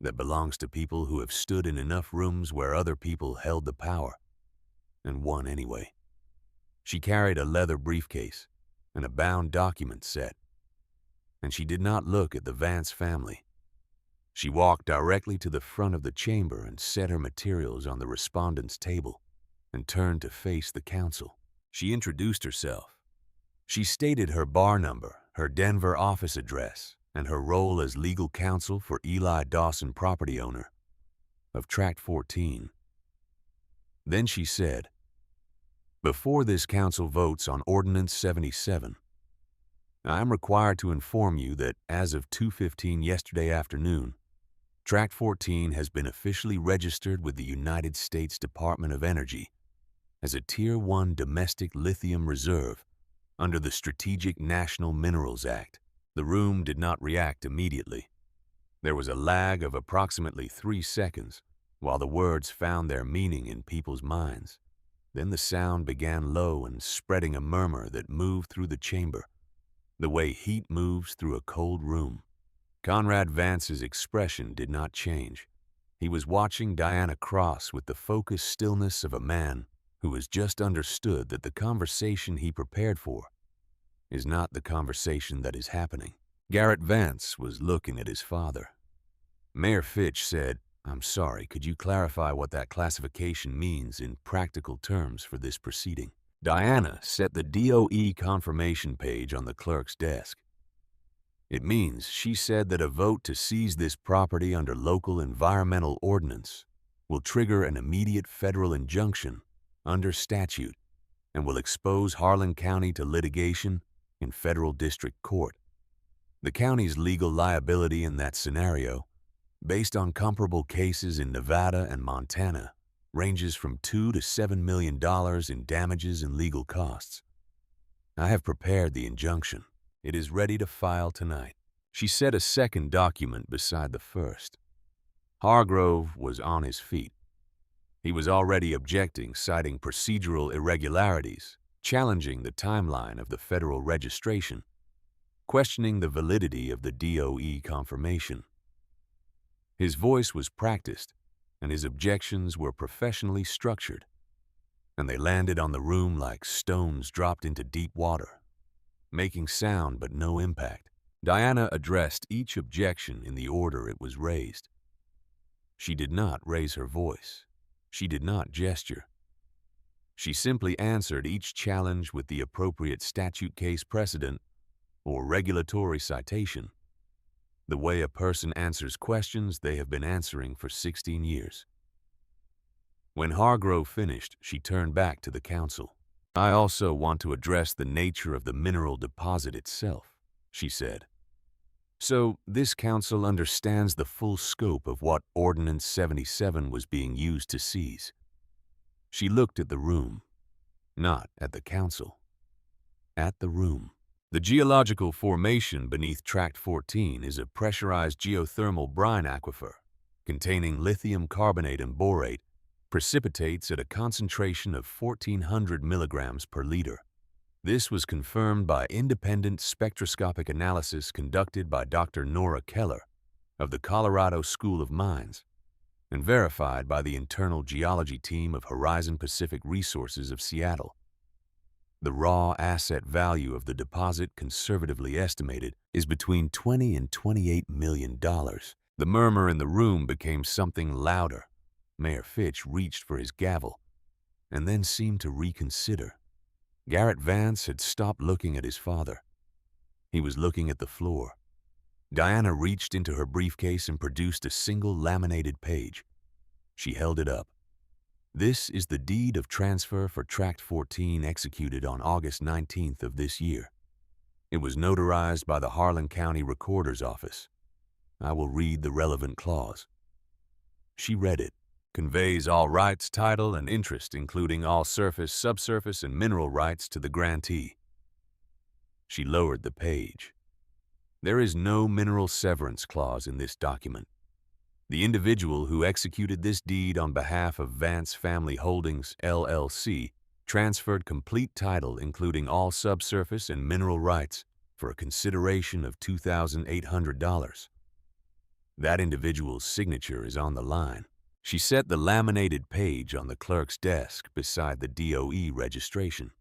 that belongs to people who have stood in enough rooms where other people held the power, and won anyway. She carried a leather briefcase and a bound document set, and she did not look at the Vance family. She walked directly to the front of the chamber and set her materials on the respondent's table and turned to face the council. She introduced herself. She stated her bar number, her Denver office address, and her role as legal counsel for Eli Dawson, property owner of Tract 14. Then she said, before this council votes on Ordinance 77, I am required to inform you that as of 2:15 yesterday afternoon, Tract 14 has been officially registered with the United States Department of Energy as a Tier 1 domestic lithium reserve under the Strategic National Minerals Act. The room did not react immediately. There was a lag of approximately 3 seconds while the words found their meaning in people's minds. Then the sound began low and spreading a murmur that moved through the chamber, the way heat moves through a cold room. Conrad Vance's expression did not change. He was watching Diana Cross with the focused stillness of a man who has just understood that the conversation he prepared for is not the conversation that is happening. Garrett Vance was looking at his father. Mayor Fitch said, I'm sorry, could you clarify what that classification means in practical terms for this proceeding? Diana set the DOE confirmation page on the clerk's desk. It means, she said, that a vote to seize this property under local environmental ordinance will trigger an immediate federal injunction under statute and will expose Harlan County to litigation in federal district court. The county's legal liability in that scenario, based on comparable cases in Nevada and Montana, ranges from $2 to $7 million in damages and legal costs. I have prepared the injunction. It is ready to file tonight. She set a second document beside the first. Hargrove was on his feet. He was already objecting, citing procedural irregularities, challenging the timeline of the federal registration, questioning the validity of the DOE confirmation. His voice was practiced, and his objections were professionally structured, and they landed on the room like stones dropped into deep water, making sound but no impact. Diana addressed each objection in the order it was raised. She did not raise her voice. She did not gesture. She simply answered each challenge with the appropriate statute case precedent or regulatory citation, the way a person answers questions they have been answering for 16 years. When Hargrove finished, she turned back to the council. I also want to address the nature of the mineral deposit itself, she said. So this council understands the full scope of what Ordinance 77 was being used to seize. She looked at the room, not at the council, at the room. The geological formation beneath Tract 14 is a pressurized geothermal brine aquifer containing lithium carbonate and borate, precipitates at a concentration of 1,400 milligrams per liter. This was confirmed by independent spectroscopic analysis conducted by Dr. Nora Keller of the Colorado School of Mines and verified by the internal geology team of Horizon Pacific Resources of Seattle. The raw asset value of the deposit, conservatively estimated, is between $20 and $28 million. The murmur in the room became something louder. Mayor Fitch reached for his gavel and then seemed to reconsider. Garrett Vance had stopped looking at his father. He was looking at the floor. Diana reached into her briefcase and produced a single laminated page. She held it up. This is the deed of transfer for Tract 14 executed on August 19th of this year. It was notarized by the Harlan County Recorder's Office. I will read the relevant clause. She read it. Conveys all rights, title, and interest, including all surface, subsurface, and mineral rights to the grantee. She lowered the page. There is no mineral severance clause in this document. The individual who executed this deed on behalf of Vance Family Holdings, LLC, transferred complete title, including all subsurface and mineral rights, for a consideration of $2,800. That individual's signature is on the line. She set the laminated page on the clerk's desk beside the DOE registration.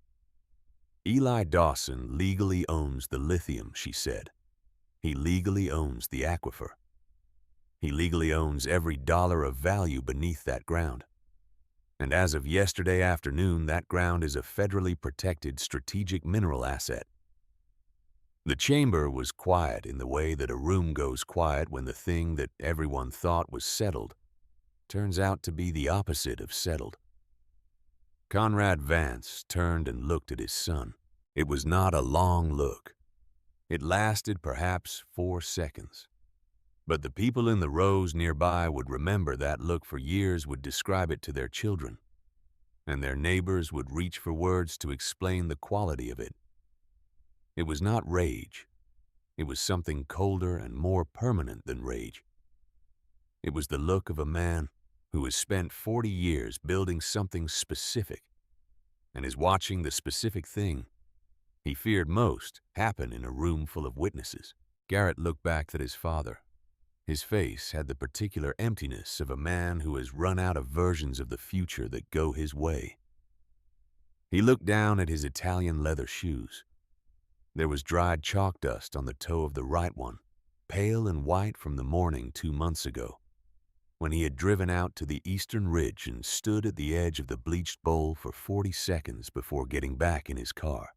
Eli Dawson legally owns the lithium, she said. He legally owns the aquifer. He legally owns every dollar of value beneath that ground. And as of yesterday afternoon, that ground is a federally protected strategic mineral asset. The chamber was quiet in the way that a room goes quiet when the thing that everyone thought was settled turns out to be the opposite of settled. Conrad Vance turned and looked at his son. It was not a long look. It lasted perhaps 4 seconds. But the people in the rows nearby would remember that look for years, would describe it to their children, and their neighbors would reach for words to explain the quality of it. It was not rage. It was something colder and more permanent than rage. It was the look of a man who has spent 40 years building something specific and is watching the specific thing he feared most happen in a room full of witnesses. Garrett looked back at his father. His face had the particular emptiness of a man who has run out of versions of the future that go his way. He looked down at his Italian leather shoes. There was dried chalk dust on the toe of the right one, pale and white from the morning 2 months ago, when he had driven out to the eastern ridge and stood at the edge of the bleached bowl for 40 seconds before getting back in his car.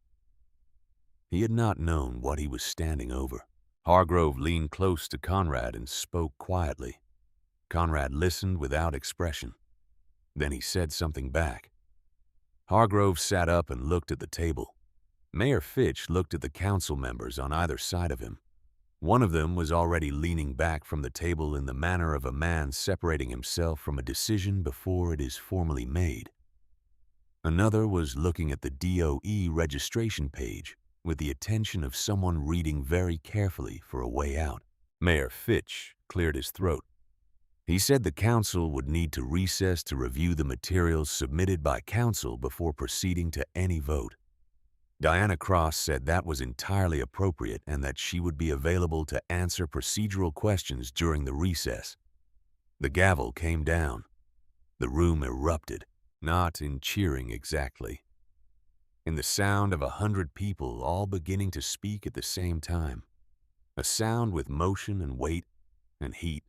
He had not known what he was standing over. Hargrove leaned close to Conrad and spoke quietly. Conrad listened without expression. Then he said something back. Hargrove sat up and looked at the table. Mayor Fitch looked at the council members on either side of him. One of them was already leaning back from the table in the manner of a man separating himself from a decision before it is formally made. Another was looking at the DOE registration page with the attention of someone reading very carefully for a way out. Mayor Fitch cleared his throat. He said the council would need to recess to review the materials submitted by council before proceeding to any vote. Diana Cross said that was entirely appropriate and that she would be available to answer procedural questions during the recess. The gavel came down. The room erupted, not in cheering exactly, in the sound of 100 people all beginning to speak at the same time. A sound with motion and weight and heat,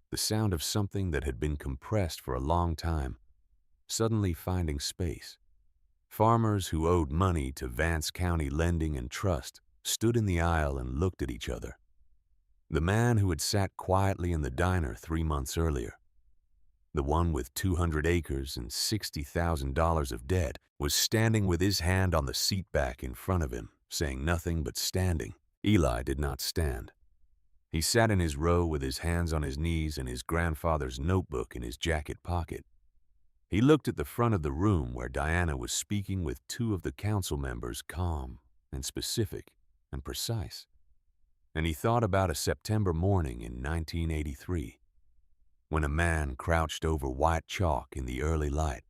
the sound of something that had been compressed for a long time, suddenly finding space. Farmers who owed money to Vance County Lending and Trust stood in the aisle and looked at each other. The man who had sat quietly in the diner 3 months earlier, the one with 200 acres and $60,000 of debt, was standing with his hand on the seat back in front of him, saying nothing but standing. Eli did not stand. He sat in his row with his hands on his knees and his grandfather's notebook in his jacket pocket. He looked at the front of the room where Diana was speaking with 2 of the council members, calm and specific and precise. And he thought about a September morning in 1983, when a man crouched over white chalk in the early light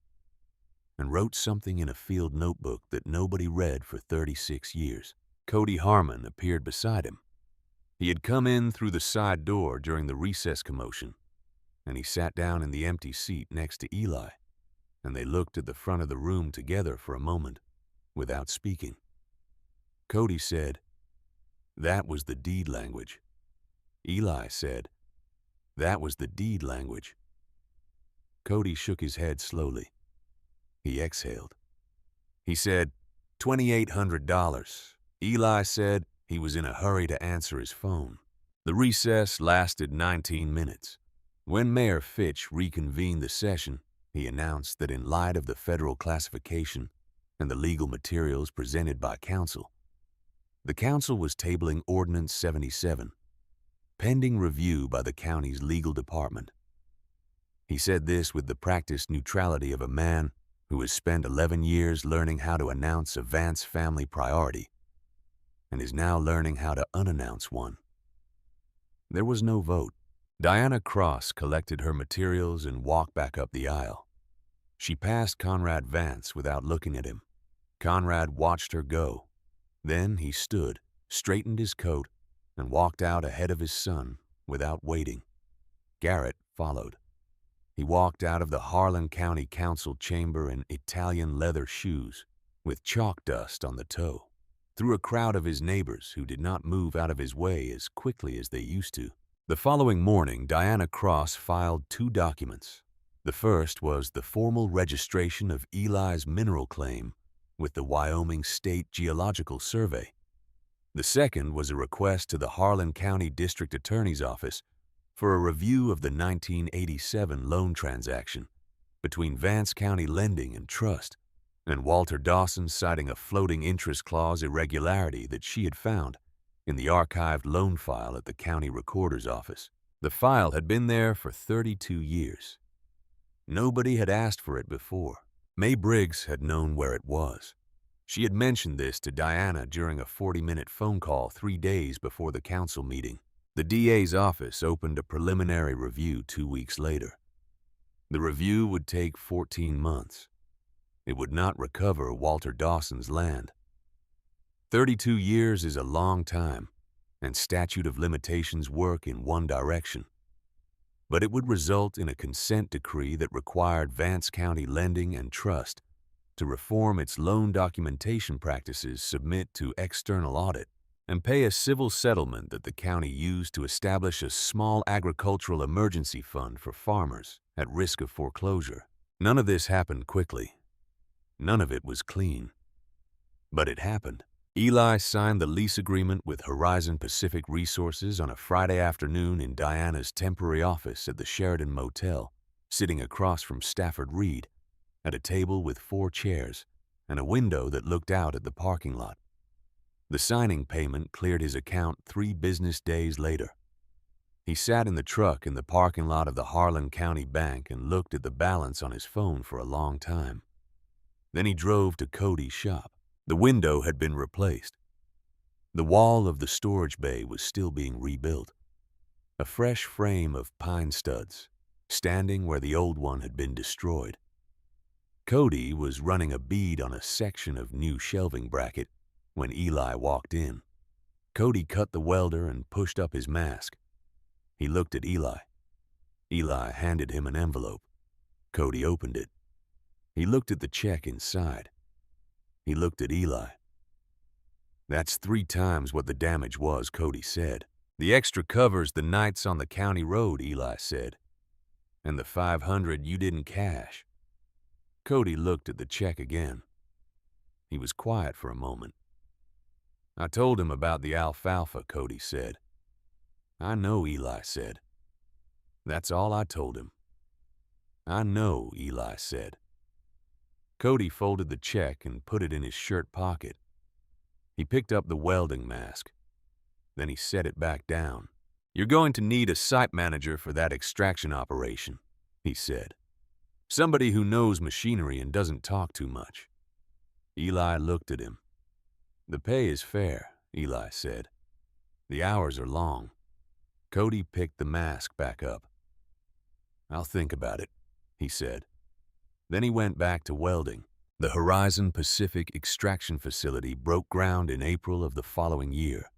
and wrote something in a field notebook that nobody read for 36 years. Cody Harmon appeared beside him. He had come in through the side door during the recess commotion, and he sat down in the empty seat next to Eli, and they looked at the front of the room together for a moment, without speaking. Cody said, "That was the deed language." Eli said, "That was the deed language." Cody shook his head slowly. He exhaled. He said, $2,800. Eli said he was in a hurry to answer his phone. The recess lasted 19 minutes. When Mayor Fitch reconvened the session, he announced that in light of the federal classification and the legal materials presented by council, the council was tabling Ordinance 77, pending review by the county's legal department. He said this with the practiced neutrality of a man who has spent 11 years learning how to announce a Vance family priority and is now learning how to unannounce one. There was no vote. Diana Cross collected her materials and walked back up the aisle. She passed Conrad Vance without looking at him. Conrad watched her go. Then he stood, straightened his coat, and walked out ahead of his son without waiting. Garrett followed. He walked out of the Harlan County Council chamber in Italian leather shoes, with chalk dust on the toe, through a crowd of his neighbors who did not move out of his way as quickly as they used to. The following morning, Diana Cross filed 2 documents. The first was the formal registration of Eli's mineral claim with the Wyoming State Geological Survey. The second was a request to the Harlan County District Attorney's Office for a review of the 1987 loan transaction between Vance County Lending and Trust and Walter Dawson, citing a floating interest clause irregularity that she had found in the archived loan file at the county recorder's office. The file had been there for 32 years. Nobody had asked for it before. May Briggs had known where it was. She had mentioned this to Diana during a 40-minute phone call 3 days before the council meeting. The DA's office opened a preliminary review 2 weeks later. The review would take 14 months. It would not recover Walter Dawson's land. 32 years is a long time, and statute of limitations work in one direction. But it would result in a consent decree that required Vance County Lending and Trust to reform its loan documentation practices, submit to external audit, and pay a civil settlement that the county used to establish a small agricultural emergency fund for farmers at risk of foreclosure. None of this happened quickly. None of it was clean. But it happened. Eli signed the lease agreement with Horizon Pacific Resources on a Friday afternoon in Diana's temporary office at the Sheridan Motel, sitting across from Stafford Reed, at a table with 4 chairs and a window that looked out at the parking lot. The signing payment cleared his account 3 business days later. He sat in the truck in the parking lot of the Harlan County Bank and looked at the balance on his phone for a long time. Then he drove to Cody's shop. The window had been replaced. The wall of the storage bay was still being rebuilt. A fresh frame of pine studs, standing where the old one had been destroyed. Cody was running a bead on a section of new shelving bracket when Eli walked in. Cody cut the welder and pushed up his mask. He looked at Eli. Eli handed him an envelope. Cody opened it. He looked at the check inside. He looked at Eli. "That's 3 times what the damage was," Cody said. "The extra covers the nights on the county road," Eli said. "And the $500 you didn't cash." Cody looked at the check again. He was quiet for a moment. "I told him about the alfalfa," Cody said. "I know," Eli said. "That's all I told him." "I know," Eli said. Cody folded the check and put it in his shirt pocket. He picked up the welding mask. Then he set it back down. "You're going to need a site manager for that extraction operation," he said. "Somebody who knows machinery and doesn't talk too much." Eli looked at him. "The pay is fair," Eli said. "The hours are long." Cody picked the mask back up. "I'll think about it," he said. Then he went back to welding. The Horizon Pacific extraction facility broke ground in April of the following year.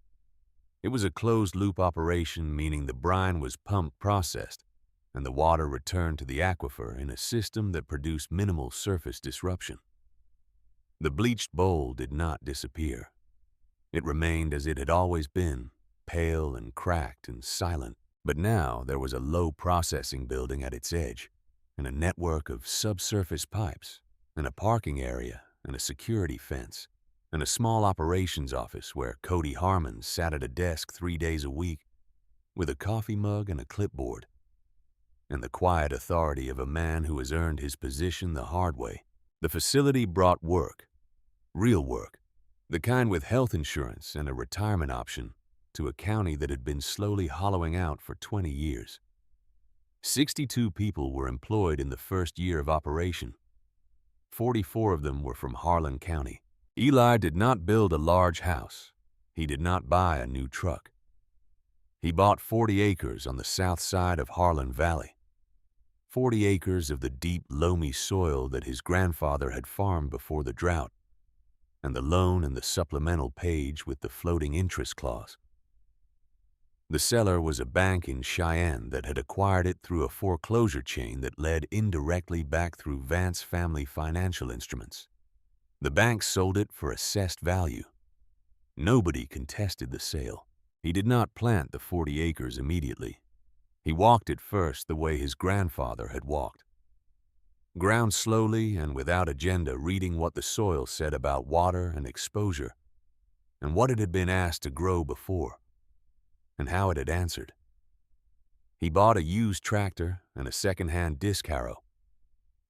It was a closed-loop operation, meaning the brine was pump-processed and the water returned to the aquifer in a system that produced minimal surface disruption. The bleached bowl did not disappear. It remained as it had always been, pale and cracked and silent. But now there was a low processing building at its edge, and a network of subsurface pipes, and a parking area, and a security fence, and a small operations office where Cody Harmon sat at a desk 3 days a week, with a coffee mug and a clipboard, and the quiet authority of a man who has earned his position the hard way. The facility brought work, real work, the kind with health insurance and a retirement option, to a county that had been slowly hollowing out for 20 years. 62 people were employed in the first year of operation. 44 of them were from Harlan County. Eli did not build a large house. He did not buy a new truck. He bought 40 acres on the south side of Harlan Valley. 40 acres of the deep, loamy soil that his grandfather had farmed before the drought, and the loan and the supplemental page with the floating interest clause. The seller was a bank in Cheyenne that had acquired it through a foreclosure chain that led indirectly back through Vance Family Financial Instruments. The bank sold it for assessed value. Nobody contested the sale. He did not plant the 40 acres immediately. He walked it first the way his grandfather had walked. Ground slowly and without agenda, reading what the soil said about water and exposure, and what it had been asked to grow before, and how it had answered. He bought a used tractor and a second-hand disc harrow,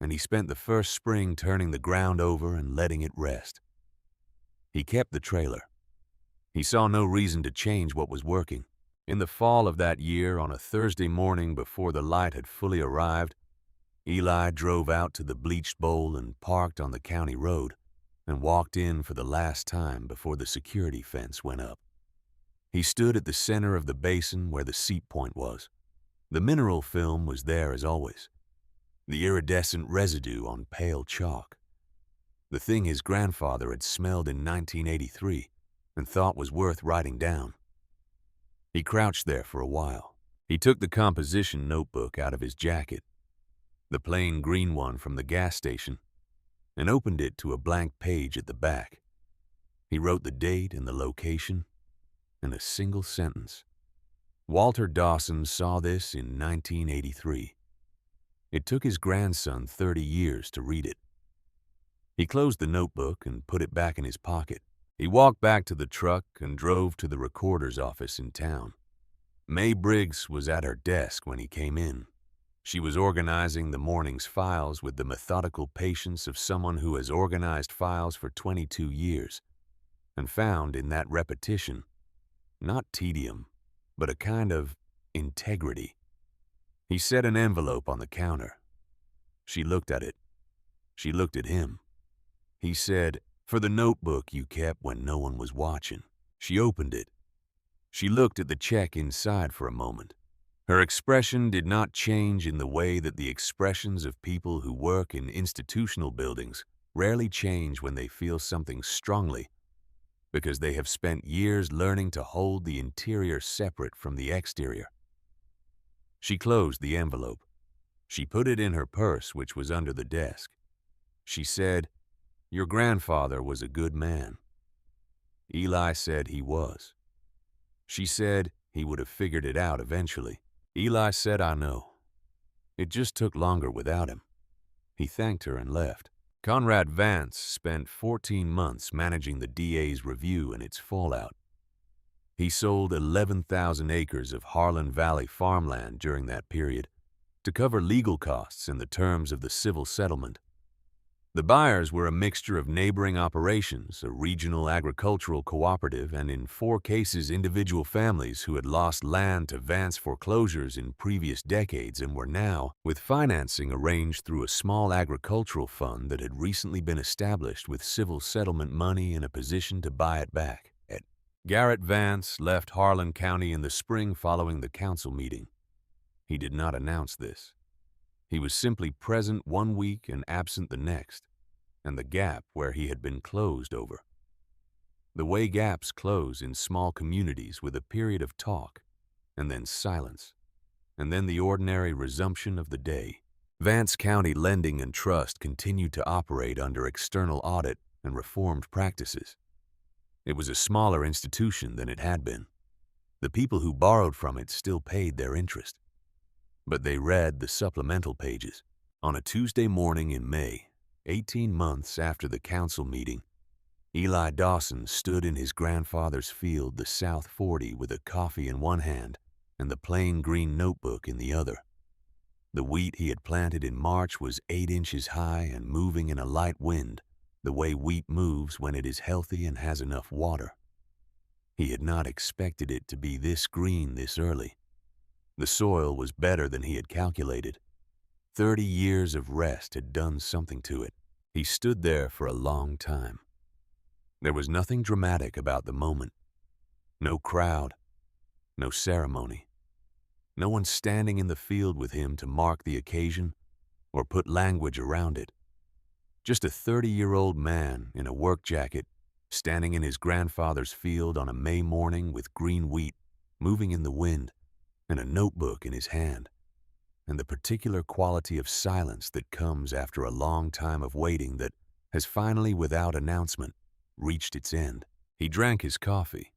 and he spent the first spring turning the ground over and letting it rest. He kept the trailer. He saw no reason to change what was working. In the fall of that year, on a Thursday morning before the light had fully arrived, Eli drove out to the bleached bowl and parked on the county road and walked in for the last time before the security fence went up. He stood at the center of the basin where the seat point was. The mineral film was there as always, the iridescent residue on pale chalk, the thing his grandfather had smelled in 1983 and thought was worth writing down. He crouched there for a while. He took the composition notebook out of his jacket, the plain green one from the gas station, and opened it to a blank page at the back. He wrote the date and the location, and a single sentence. Walter Dawson saw this in 1983. It took his grandson 30 years to read it. He closed the notebook and put it back in his pocket. He walked back to the truck and drove to the recorder's office in town. May Briggs was at her desk when he came in. She was organizing the morning's files with the methodical patience of someone who has organized files for 22 years and found in that repetition not tedium, but a kind of integrity. He set an envelope on the counter. She looked at it. She looked at him. He said, "For the notebook you kept when no one was watching." She opened it. She looked at the check inside for a moment. Her expression did not change in the way that the expressions of people who work in institutional buildings rarely change when they feel something strongly, because they have spent years learning to hold the interior separate from the exterior. She closed the envelope. She put it in her purse, which was under the desk. She said, "Your grandfather was a good man." Eli said he was. She said he would have figured it out eventually. Eli said, "I know. It just took longer without him." He thanked her and left. Conrad Vance spent 14 months managing the DA's review and its fallout. He sold 11,000 acres of Harlan Valley farmland during that period to cover legal costs and the terms of the civil settlement. The buyers were a mixture of neighboring operations, a regional agricultural cooperative, and in 4 cases individual families who had lost land to Vance foreclosures in previous decades and were now, with financing arranged through a small agricultural fund that had recently been established with civil settlement money in a position to buy it back. Garrett Vance left Harlan County in the spring following the council meeting. He did not announce this. He was simply present one week and absent the next, and the gap where he had been closed over. The way gaps close in small communities with a period of talk, and then silence, and then the ordinary resumption of the day. Vance County Lending and Trust continued to operate under external audit and reformed practices. It was a smaller institution than it had been. The people who borrowed from it still paid their interest, but they read the supplemental pages. On a Tuesday morning in May, 18 months after the council meeting, Eli Dawson stood in his grandfather's field, the South 40, with a coffee in one hand and the plain green notebook in the other. The wheat he had planted in March was 8 inches high and moving in a light wind, the way wheat moves when it is healthy and has enough water. He had not expected it to be this green this early. The soil was better than he had calculated. 30 years of rest had done something to it. He stood there for a long time. There was nothing dramatic about the moment. No crowd, no ceremony. No one standing in the field with him to mark the occasion or put language around it. Just a 30-year-old man in a work jacket standing in his grandfather's field on a May morning with green wheat moving in the wind and a notebook in his hand, and the particular quality of silence that comes after a long time of waiting that has finally, without announcement, reached its end. He drank his coffee.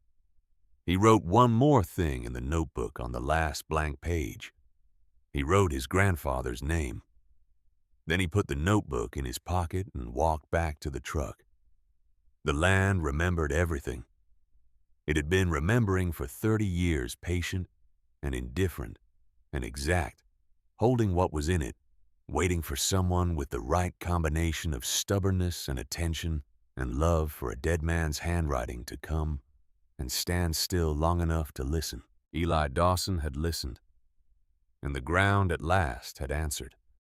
He wrote one more thing in the notebook on the last blank page. He wrote his grandfather's name. Then he put the notebook in his pocket and walked back to the truck. The land remembered everything. It had been remembering for 30 years, patient and indifferent and exact, holding what was in it, waiting for someone with the right combination of stubbornness and attention and love for a dead man's handwriting to come and stand still long enough to listen. Eli Dawson had listened, and the ground at last had answered.